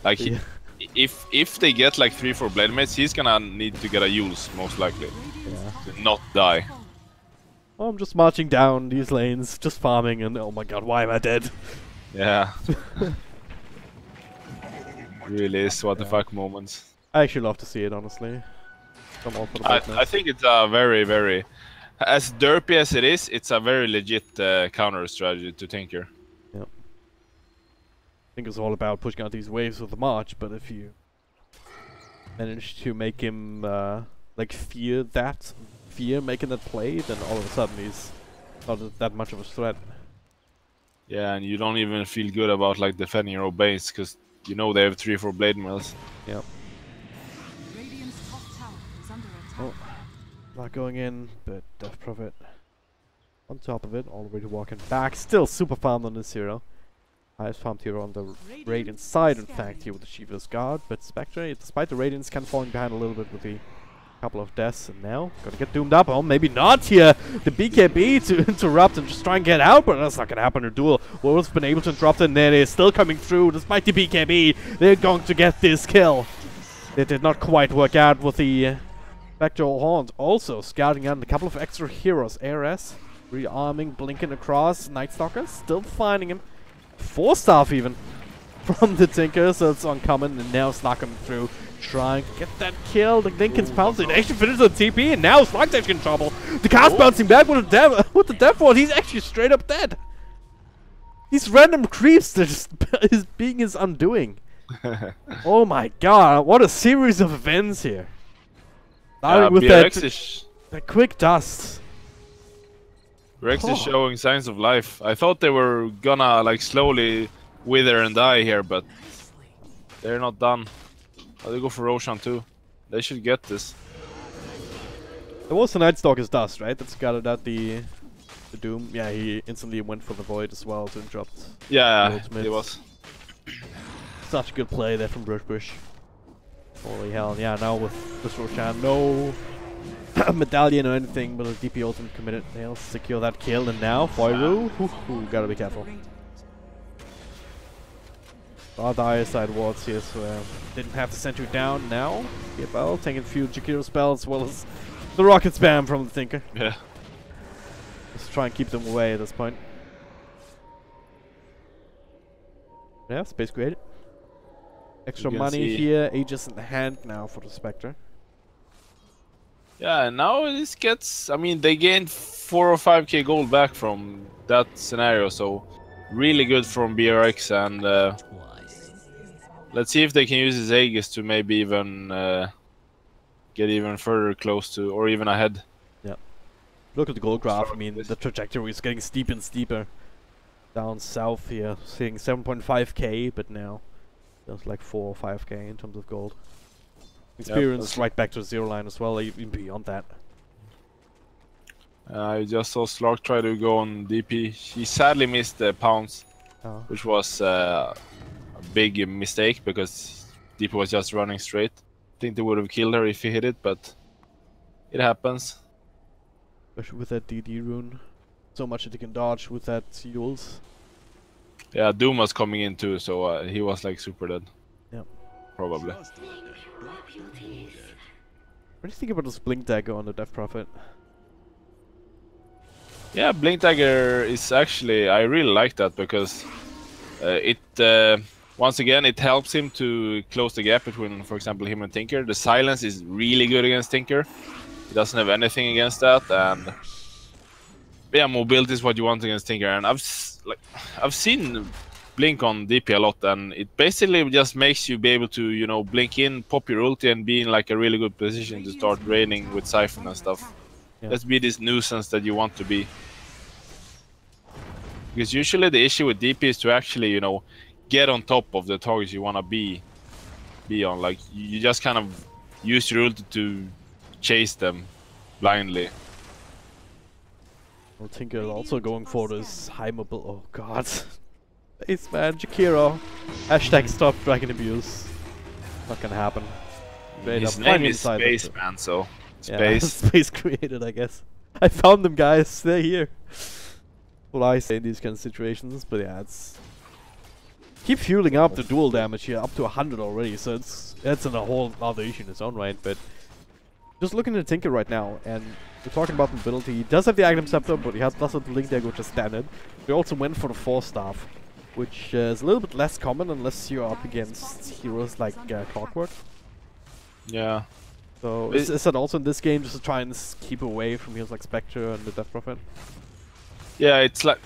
Like if they get like 3-4 Blade Mails, he's gonna need to get a Yules, most likely. Yeah. To not die. Oh, I'm just marching down these lanes, just farming, and oh my god, why am I dead? Yeah. Really is what the fuck moments. I actually love to see it, honestly. I'm all for the Blade Mails. I think it's a very, very... As derpy as it is, it's a very legit counter strategy to Tinker. Yep. I think it's all about pushing out these waves with the march, but if you manage to make him like fear making that play, then all of a sudden he's not that much of a threat. Yeah, and you don't even feel good about like defending your own base, because you know they have 3-4 Blade Mails. Yep. Radiant's top tower is under attack. Oh. Not going in, but Death Prophet on top of it, all the way to walking back. Still super farmed on this hero. Highest farmed hero on the Radiant side, in fact, here with the Shiva's Guard. But Spectre, despite the Radiance, kind of falling behind a little bit with the couple of deaths. And now, gotta get doomed up. Oh, maybe not here. The BKB to interrupt and just try and get out, but that's not gonna happen in a duel. Wolves been able to interrupt, and they're still coming through despite the BKB. They're going to get this kill. It did not quite work out with the Spectral Haunt also scouting out a couple of extra heroes. ARS rearming, blinking across. Night Stalker still finding him. 4-staff even from the Tinker, so it's uncommon. And now Slug coming through, trying to get that kill. The Lincoln's pouncing. Actually finishes the TP, and now Slug's actually in trouble. The cast bouncing back with the Death Ward. He's actually straight up dead. These random creeps that just is being his undoing. Oh my god, what a series of events here. With that quick dust. Rex is showing signs of life. I thought they were gonna like slowly wither and die here, but they're not done. Oh, they go for Roshan too. They should get this. There was the Night Stalker's dust, right? That scattered out the Doom. Yeah, he instantly went for the Void as well to interrupt. Yeah, it was. Such a good play there from Bush. Holy hell, yeah, now with this Roshan, no medallion or anything, but a DP ultimate committed. They'll secure that kill, and now, Foiru, gotta be careful. Dire side wards here, so didn't have the sentry down now. PFL taking a few Jakiro spells as well as the rocket spam from the Tinker. Yeah. Just try and keep them away at this point. Yeah, space created. Extra money here, Aegis in the hand now for the Spectre. Yeah, and now this gets... I mean, they gained 4 or 5k gold back from that scenario, so really good from BRX, and let's see if they can use his Aegis to maybe even get even further close to, or even ahead. Yeah. Look at the gold graph, I mean, the trajectory is getting steeper and steeper. Down south here, seeing 7.5k, but now there's like 4 or 5k in terms of gold. Experience right back to the 0 line as well, even beyond that. I just saw Slark try to go on DP. He sadly missed the pounce, which was a big mistake because DP was just running straight. I think they would have killed her if he hit it, but it happens. Especially with that DD rune. So much that he can dodge with that Yules. Yeah, Doom was coming in too, so he was like super dead. Yep. Probably. What do you think about this Blink Dagger on the Death Prophet? Yeah, Blink Dagger is actually... I really like that because once again, it helps him to close the gap between, for example, him and Tinker. The silence is really good against Tinker. He doesn't have anything against that, and... Yeah, mobility is what you want against Tinker, and I've seen blink on DP a lot, and it basically just makes you be able to, you know, blink in, pop your ulti, and be in like a really good position to start draining with Siphon and stuff. Yeah. Let's be this nuisance that you want to be. Because usually the issue with DP is to actually, you know, get on top of the targets you want to be on. Like, you just kind of use your ulti to chase them blindly. I think they're also going for this high mobile. Oh god. Spaceman, Jakiro. Hashtag stop dragon abuse. Not gonna happen. His name is Spaceman, so space. Yeah, space created, I guess. I found them, guys. They're here. Well, I say in these kind of situations, but yeah, it's keep fueling up the dual damage here, up to 100 already. So that's a whole other issue in its own right. But just looking at Tinker right now, and we're talking about mobility. He does have the item scepter, but he does have the link there, which is standard. We also went for the 4-staff, which is a little bit less common unless you're up against heroes like Clockwork. Yeah. So is that also in this game just to try and keep away from heroes like Spectre and the Death Prophet? Yeah, it's like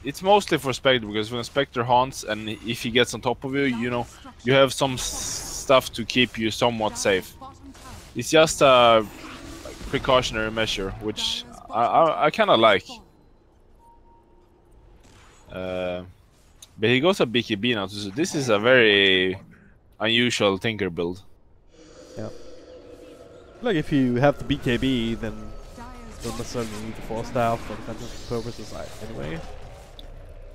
it's mostly for Spectre, because when Spectre haunts and if he gets on top of you, you know, you have some stuff to keep you somewhat safe. It's just a precautionary measure, which I kind of like. But he goes a BKB now, so this is a very unusual Tinker build. Yeah. Like if you have the BKB, then you don't necessarily need the 4-staff for defensive purposes anyway.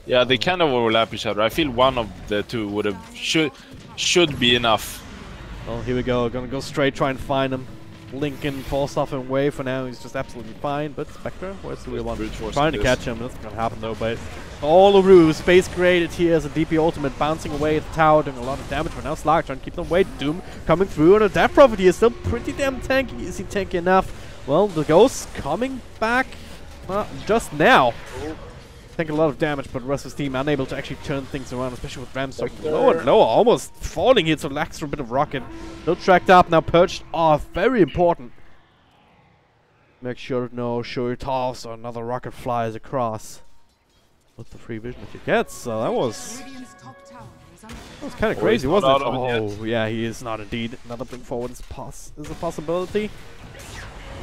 Yeah, they kind of overlap each other. I feel one of the two would have should be enough. Well, here we go. Gonna go straight, try and find him. Lincoln, 4-staff him away for now. He's just absolutely fine. But Spectre, where's the real one? Trying to catch him. That's not gonna happen though. But all the ruse, space created here as a DP ultimate, bouncing away at the tower, doing a lot of damage. But now Slark trying to keep them away. Doom coming through, and a Death Prophet here is still pretty damn tanky. Is he tanky enough? Well, the Ghost coming back just now. Take a lot of damage, but the rest of his team unable to actually turn things around, especially with Ramstock lower and lower, almost falling here, so lacks for a bit of rocket. Still tracked up, now perched off, very important. Make sure no show your toss or another rocket flies across with the free vision that you get. So that was kind of crazy, wasn't it? Oh yeah, he is not indeed. Another blink forward is a possibility.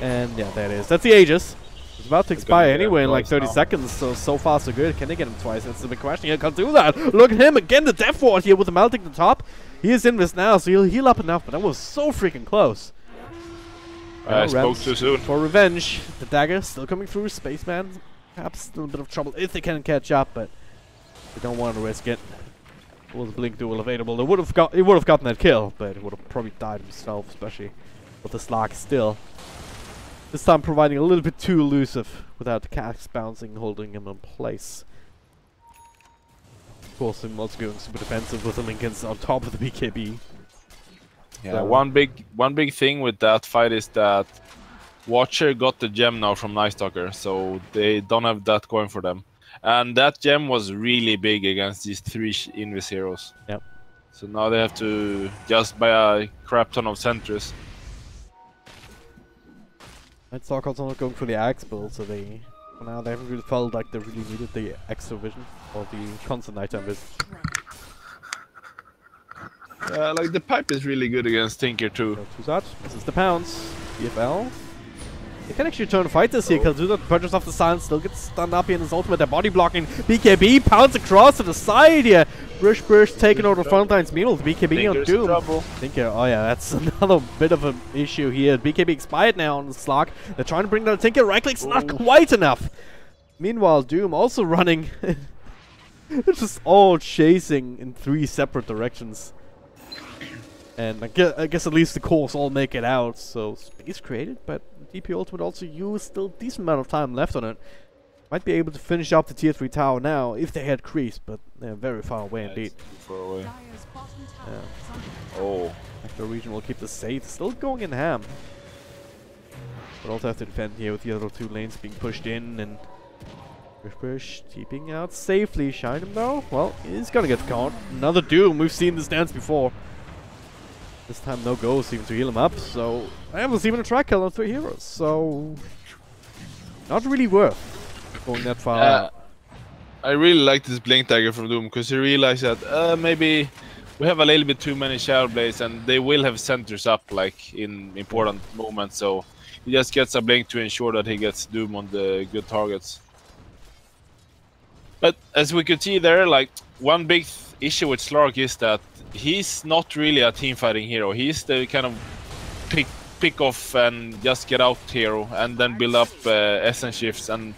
And yeah, there it is. That's the Aegis. It's about to expire anyway in like 30 seconds, so far so good. Can they get him twice? That's the big question. He can't do that. Look at him again, the Death Ward here with the melting the top. He is in this now, so he'll heal up enough, but that was so freaking close. I spoke too soon. For revenge, the dagger still coming through. Spaceman, perhaps in a bit of trouble if they can catch up, but they don't want to risk it. Was Blink Duel available? He would have gotten that kill, but he would have probably died himself, especially with the Slark still. This time providing a little bit too elusive without the cast bouncing, holding him in place. Of course, him also going super defensive with the Lincolns on top of the BKB. Yeah, so one big thing with that fight is that Watcher got the gem now from Night Stalker, so they don't have that going for them. And that gem was really big against these 3 Invis heroes. Yep. So now they have to just buy a crap ton of sentries. Night Stalker also not going for the Axe build, so for now they haven't really felt like they really needed the extra vision or the constant nighttime vision. Like the pipe is really good against Tinker too. This is the pounce. EFL. They can actually turn fighters here. Kalzuda purchase off the silence, still gets stunned up here in his ultimate. They're body blocking. BKB pounds across to the side here. Brush taking over the front lines. Meanwhile, the BKB on Doom. Tinker, oh yeah, that's another bit of an issue here. BKB expired now on the Slark. They're trying to bring down Tinker. Right click's not quite enough. Meanwhile, Doom also running. It's just all chasing in 3 separate directions. And I guess at least the cores all make it out. So space created, but DP Ultimate also used still a decent amount of time left on it. Might be able to finish up the tier 3 tower now if they had creased, but they're very far away indeed. Too far away. Yeah. Oh. After region will keep the safe, still going in ham. But also have to defend here with the other 2 lanes being pushed in and Push keeping out safely. Shine him though? Well, he's gonna get caught. Another Doom. We've seen this dance before. This time no Ghost even to heal him up, so I haven't even a track kill on 3 heroes, so not really worth going that far. I really like this Blink Dagger from Doom because he realized that maybe we have a little bit too many Shadow Blades and they will have centers up like in important moments. So he just gets a Blink to ensure that he gets Doom on the good targets. But as we could see there, like one big issue with Slark is that he's not really a team fighting hero. He's the kind of pick off and just get out hero and then build up essence shifts and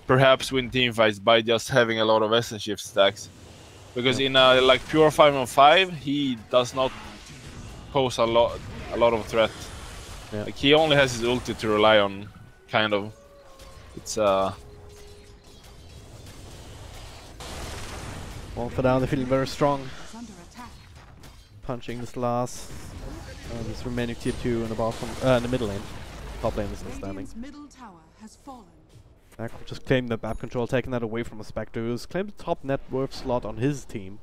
perhaps win team fights by just having a lot of essence shift stacks. Because in a like pure 5-on-5, he does not pose a lot of threat. Yeah. Like he only has his ulti to rely on, kind of. It's Well, for now they're feeling very strong. Is under attack. Punching this last. This remaining tier 2 in the bottom, in the middle lane. Top lane is still standing. Radiant's middle tower has fallen. Back just claimed the map control, taking that away from the Spectres. Claimed the top net worth slot on his team.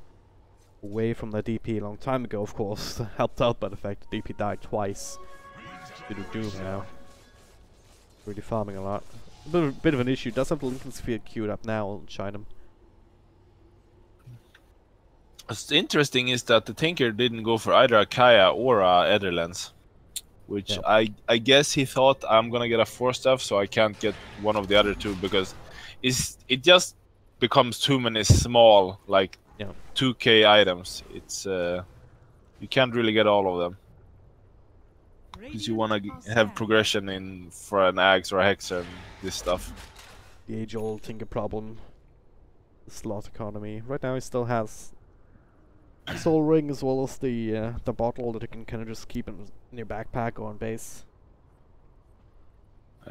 Away from the DP a long time ago, of course. Helped out by the fact that DP died twice. Due to Doom now. Really farming a lot. A bit of an issue. Does have the Lincoln Sphere queued up now on Shinham. What's interesting is that the Tinker didn't go for either a Kaya or a Etherlands. Which I guess he thought I'm gonna get a 4-staff, so I can't get one of the other two because it just becomes too many small, like 2k items. It's you can't really get all of them because you wanna have progression in for an Axe or a Hexer and this stuff. The age-old Tinker problem. The slot economy. Right now he still has Soul Ring as well as the bottle that you can kind of just keep in your backpack or on base.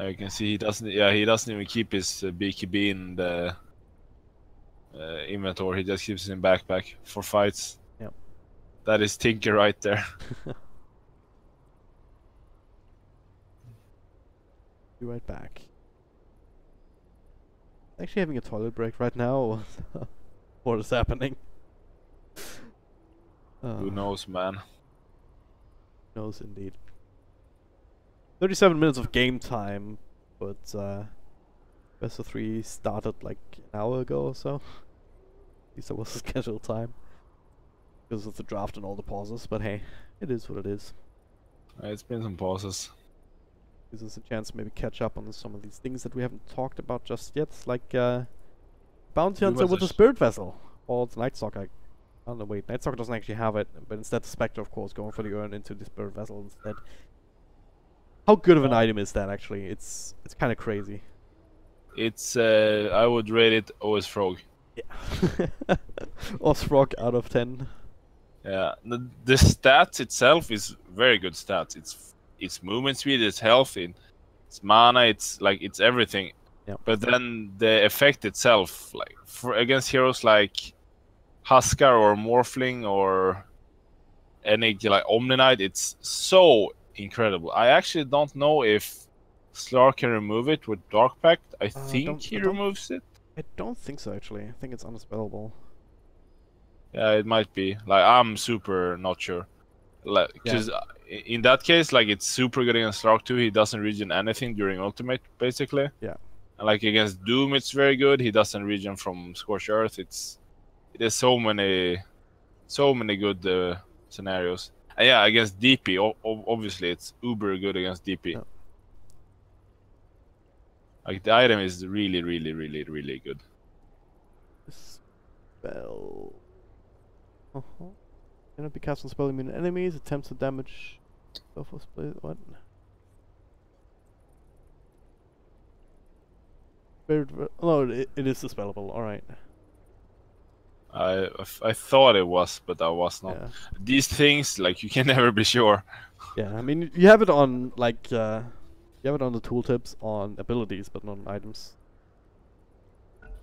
You can see he doesn't. Yeah, he doesn't even keep his BKB in the inventory. He just keeps it in backpack for fights. Yep. That is Tinker right there. Be right back. Actually having a toilet break right now. What is happening? Who knows, man? Knows indeed. 37 minutes of game time, but best of 3 started like an hour ago or so. At least that was the scheduled time. Because of the draft and all the pauses, but hey, it is what it is. It's been some pauses. Gives us a chance to maybe catch up on some of these things that we haven't talked about just yet, like Bounty Hunter with the Spirit Vessel, or the Night Stalker. Oh no, wait, Night Stalker doesn't actually have it, but instead the Spectre, of course, going for the urn into the Spirit Vessel instead. How good of an item is that, actually? It's kind of crazy. It's, I would rate it OS Frog. Yeah. OS Frog out of 10. Yeah, the stats itself is very good stats. It's movement speed, it's health, it's mana, it's like, it's everything. Yeah. But then the effect itself, like, for against heroes like Huskar or Morphling or any like Omni Knight, it's so incredible. I actually don't know if Slark can remove it with Dark Pact. I think he removes it. I don't think so, actually. I think it's unspellable. Yeah, it might be. Like, I'm super not sure. Like, because in that case, like, it's super good against Slark too. He doesn't regen anything during ultimate, basically. Yeah. And like against Doom, it's very good. He doesn't regen from Scorched Earth. There's so many good scenarios. And yeah, against DP, obviously it's uber good against DP. Yeah. Like the item is really, really, really, really good. Spell. Cannot be cast on spell immune enemies. Attempts to damage. What? Oh, it is dispellable. All right. I thought it was, but I was not. Yeah. These things, like, you can never be sure. Yeah, I mean, you have it on like you have it on the tooltips on abilities, but not on items.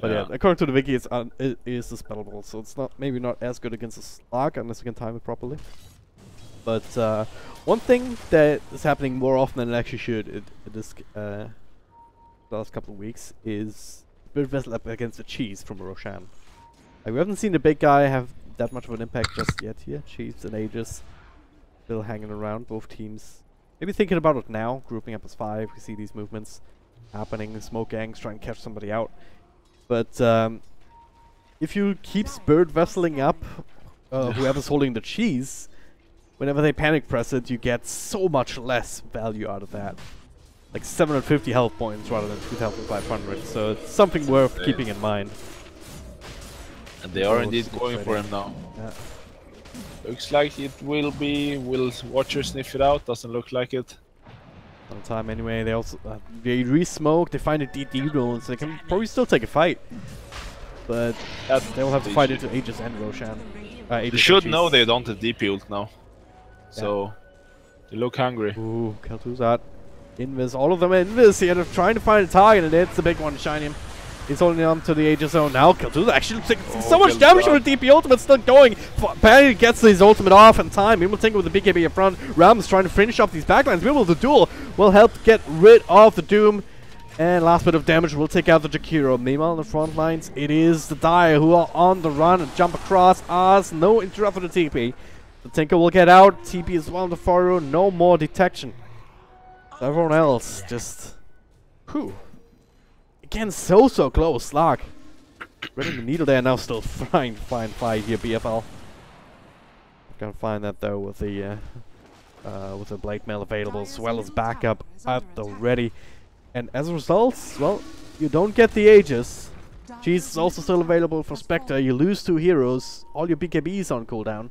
But yeah, according to the wiki, it is dispellable, so it's maybe not as good against a Slark unless you can time it properly. But one thing that is happening more often than it actually should this last couple of weeks is Spirit Vessel up against the Cheese from Roshan. Like, we haven't seen the big guy have that much of an impact just yet here. Chiefs and Aegis still hanging around, both teams. Maybe thinking about it now, grouping up as 5. We see these movements happening, smoke gangs trying to catch somebody out. But if you keep Spirit Vesseling up, whoever's holding the cheese, whenever they panic press it, you get so much less value out of that. Like 750 health points rather than 2,500, so it's something worth keeping in mind. And they are indeed going for him now. Yeah. Looks like it will be. Will Watcher sniff it out? Doesn't look like it. On time anyway. They also they re-smoke. They find a DD drone, so they can probably still take a fight. But they will have to fight into Aegis and Roshan. They should know they don't have DP ult now, so they look hungry. Ooh, Katowice. Invis, all of them are Invis here. They're trying to find a target, and it's the big one, Shiny him. He's holding on to the Aegis zone now. Katowice actually taking so much damage with the DP ultimate still going. Barely gets his ultimate off in time. We will think with the BKB up front. Ram's trying to finish off these backlines. We will the duel will help get rid of the Doom. And last bit of damage will take out the Jakiro. Meanwhile, on the front lines, it is the Dire who are on the run and jump across. As no interrupt for the TP. The Tinker will get out. TP is well on the furrow. No more detection. Everyone else just... Whew. Again, so close. Slark. Reading the needle there, now still trying to find fight here, BFL. Gonna find that though with the blade mail available as well as backup at the ready. And as a result, well, you don't get the Aegis. Cheese is also still available for Spectre. You lose 2 heroes. All your BKBs on cooldown.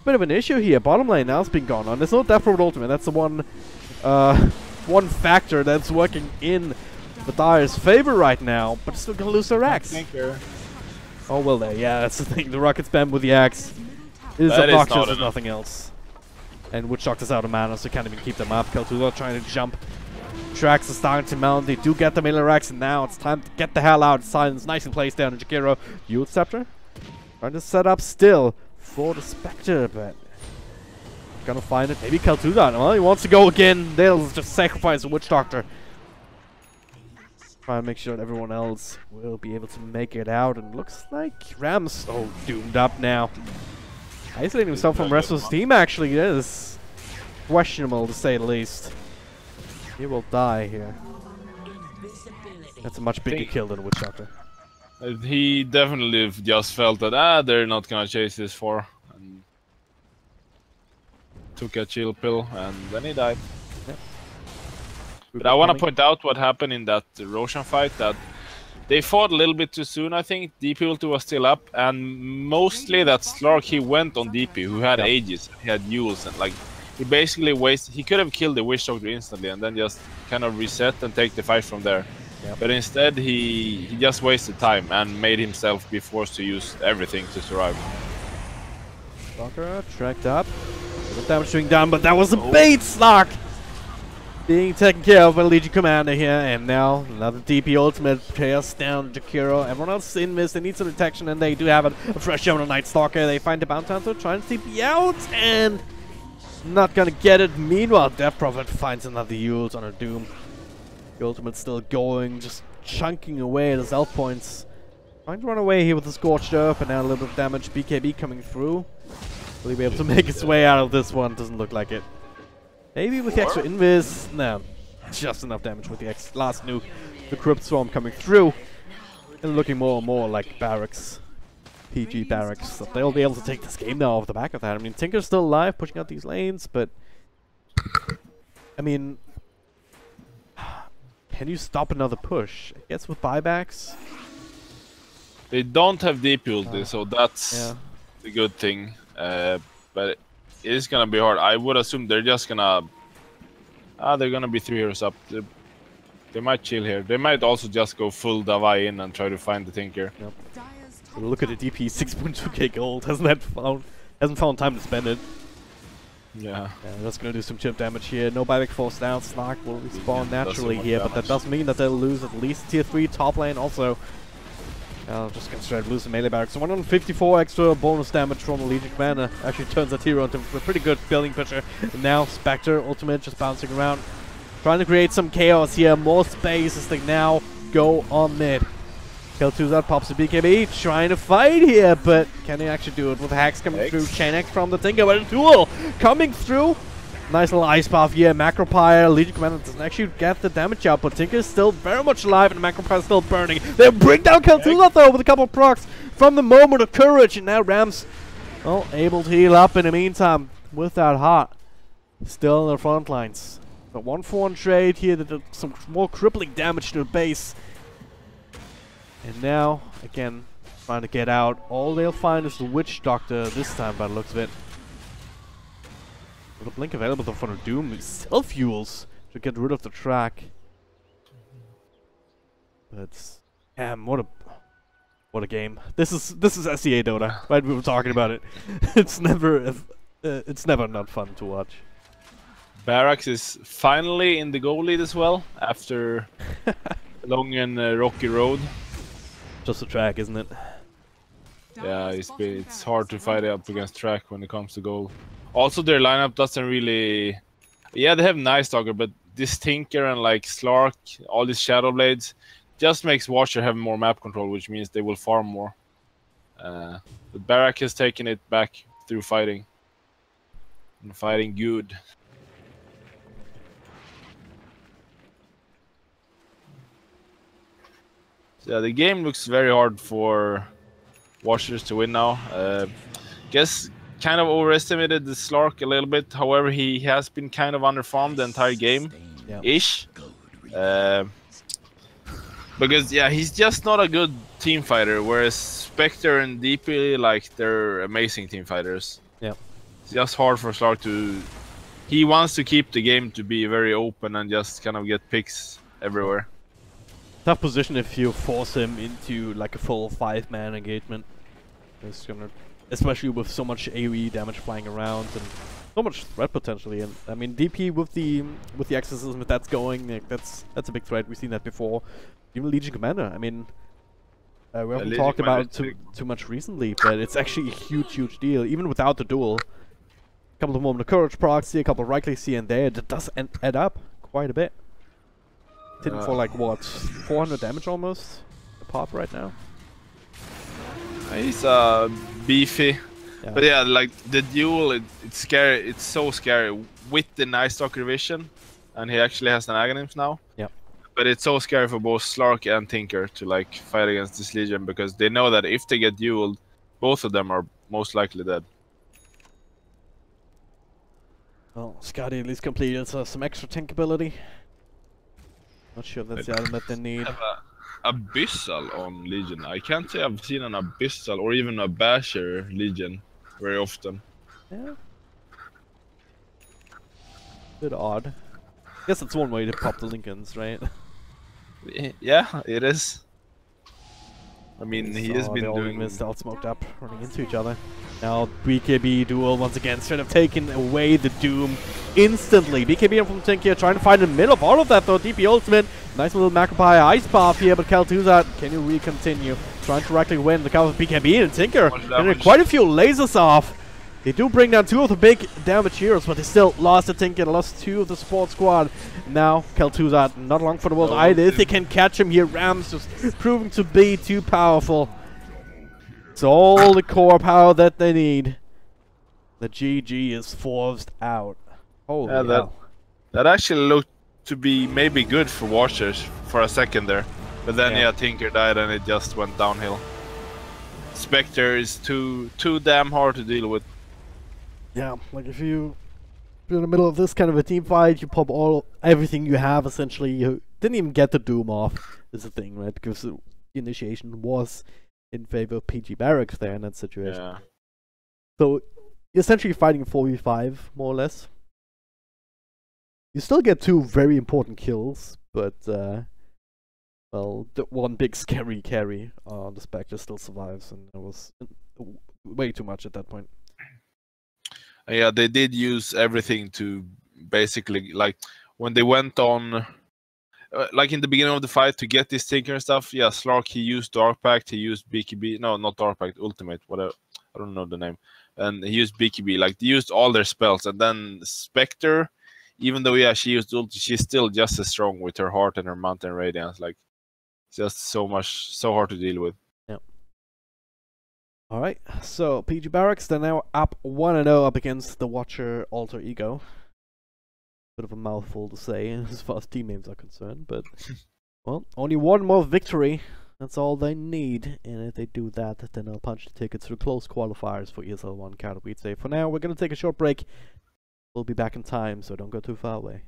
Bit of an issue here. Bottom lane now's been gone on. There's no Death Road Ultimate. That's the one factor that's working in the Dire's favor right now. But still gonna lose their axe. Oh, will they? Yeah, that's the thing. The rocket spam with the axe is obnoxious as nothing else. And Witch Doctor's out of mana, so can't even keep them up. Katowice trying to jump. Tracks are starting to mount. They do get the melee racks, and now it's time to get the hell out. Silence nice and placed down in Jakiro. Yield Scepter trying to set up still for the Spectre, but gonna find it. Maybe Katowice. Well, he wants to go again. They'll just sacrifice the Witch Doctor. Try and make sure that everyone else will be able to make it out. And looks like Ram's doomed up now. Isolating himself from the rest of his team actually is questionable to say the least. He will die here. That's a much bigger kill than a Witch Doctor. He definitely just felt that they're not gonna chase this far, and took a chill pill, and then he died. Yep. But I want to point out what happened in that Roshan fight. That they fought a little bit too soon. I think DP ulti was still up, and mostly that Slark he went on DP, who had Aegis, he had Yules, and like. He basically wasted. He could have killed the Witch Doctor instantly and then just kind of reset and take the fight from there. Yep. But instead, he just wasted time and made himself be forced to use everything to survive. Stalker tracked up. The damage doing down, but that was a bait, Slark! Being taken care of by Legion Commander here, and now another DP ultimate tears down Jakiro. Everyone else in this, they need some detection, and they do have a fresh on Night Stalker. They find the Bounty Hunter trying to TP out, and not gonna get it. Meanwhile, Death Prophet finds another ult on a Doom. The ultimate's still going, just chunking away at his health points. Trying to run away here with the Scorched Earth, and now a little bit of damage. BKB coming through. Will he be able to make his way out of this one? Doesn't look like it. Maybe with the extra invis. No, just enough damage with the last nuke. The Crypt Swarm coming through. And looking more and more like Barracks. PG.Barracx. So they'll be able to take this game now off the back of that. I mean, Tinker's still alive, pushing out these lanes, but... I mean... Can you stop another push? I guess with buybacks? They don't have DP ulti, so that's the good thing. But it is gonna be hard. I would assume they're just gonna... they're gonna be 3 heroes up. They might chill here. They might also just go full Davai in and try to find the Tinker. Yep. Look at the DP, 6.2k gold. Hasn't found time to spend it. Yeah. That's gonna do some chip damage here. No buyback force down. Slark will respawn naturally here, but that does mean that they'll lose at least tier 3 top lane also. Just gonna straight lose the melee barracks. So 154 extra bonus damage from the Legion Commander actually turns that hero into a pretty good building picture. And now Spectre ultimate just bouncing around, trying to create some chaos here. More space as they now go on mid. Katowice pops the BKB, trying to fight here, but can he actually do it with hacks coming through? Chain X from the Tinker, but a duel coming through. Nice little ice buff here. Macropire, Legion Commander doesn't actually get the damage out, but Tinker is still very much alive and Macropire is still burning. They bring down Katowice though with a couple of procs from the moment of courage, and now Rams, well, able to heal up in the meantime with that heart. Still in the front lines. But 1-4 trade here that did some more crippling damage to the base. And now, again, trying to get out. All they'll find is the Witch Doctor this time by the looks of it. With a blink available for the Doom, self-fuels to get rid of the track. But damn, what a game. This is SEA Dota, right? We were talking about it. It's never not fun to watch. Barracx is finally in the goal lead as well after a long and rocky road. Just a track, isn't it? Yeah, it's hard to fight up against track when it comes to goal. Also, their lineup doesn't really. Yeah, they have Nice Stalker, but this Tinker and like Slark, all these Shadow Blades, just makes Watcher have more map control, which means they will farm more. But Barracx has taken it back through fighting. And fighting good. So yeah, the game looks very hard for Watchers to win now. Guess kind of overestimated the Slark a little bit. However, he has been kind of underfarmed the entire game, ish. Because yeah, he's just not a good team fighter. Whereas Spectre and DP, like, they're amazing team fighters. Yeah, it's just hard for Slark to. He wants to keep the game to be very open and just kind of get picks everywhere. Tough position if you force him into like a full 5-man engagement. It's gonna, especially with so much AoE damage flying around and so much threat potentially. And I mean, DP with the exorcism, if that's going, like, that's a big threat. We've seen that before. Even Legion Commander. I mean, we haven't talked about it too much recently, but it's actually a huge deal. Even without the duel, a couple of Moment of Courage procs, a couple of right clicks here and there, that does add up quite a bit. Hitting for like what, 400 damage almost a pop right now. He's beefy, yeah. But yeah, like the duel, it's scary. It's so scary with the Nice Stalker vision, and he actually has an Aghanim's now. Yeah. But it's so scary for both Slark and Tinker to like fight against this Legion because they know that if they get dueled, both of them are most likely dead. Well, Scotty at least completed some extra tank ability. Not sure if that's the item that they need. Abyssal on Legion. I can't say I've seen an Abyssal or even a Basher Legion very often. Yeah. Bit odd. I guess that's one way to pop the Lincolns, right? Yeah, it is. I mean, he has been doing... Missed out, smoked up, running into each other. Now, BKB duel once again, straight up taking away the Doom instantly. BKB from Tink here, trying to find the middle of all of that though. DP ultimate, nice little Macropie ice buff here, but Katowice, can you really continue? Trying to directly win the count with BKB and Tinker. And quite a few lasers off. They do bring down 2 of the big damage heroes, but they still lost the Tinker, lost 2 of the support squad. Now, Katowice, not long for the world either. If they can catch him here, Rams just proving to be too powerful. It's all the core power that they need. The GG is forced out. Holy hell. That actually looked to be maybe good for Watchers for a second there. But then, yeah, Tinker died and it just went downhill. Spectre is too damn hard to deal with. Yeah, like if you're in the middle of this kind of a team fight, you pop everything you have essentially. You didn't even get the Doom off, is the thing, right? Because the initiation was in favor of PG.Barracx there in that situation. Yeah. So you're essentially fighting 4v5, more or less. You still get 2 very important kills, but well, the one big scary carry on the Spectre still survives, and it was way too much at that point. Yeah, they did use everything to basically, like, when they went on, like in the beginning of the fight to get this Tinker and stuff, yeah, Slark, he used Dark Pact, he used BKB, no, not Dark Pact, Ultimate, whatever, I don't know the name, and he used BKB, like, they used all their spells, and then Spectre, even though, yeah, she used Ulti, she's still just as strong with her Heart and her Mountain Radiance, like, just so hard to deal with. Alright, so PG.Barracx, they're now up 1-0 up against the Watcher Alter Ego. bit of a mouthful to say as far as team names are concerned, but well, only one more victory. That's all they need, and if they do that, then they'll punch the tickets to the close qualifiers for ESL 1 Katowice. For now, we're gonna take a short break. We'll be back in time, so don't go too far away.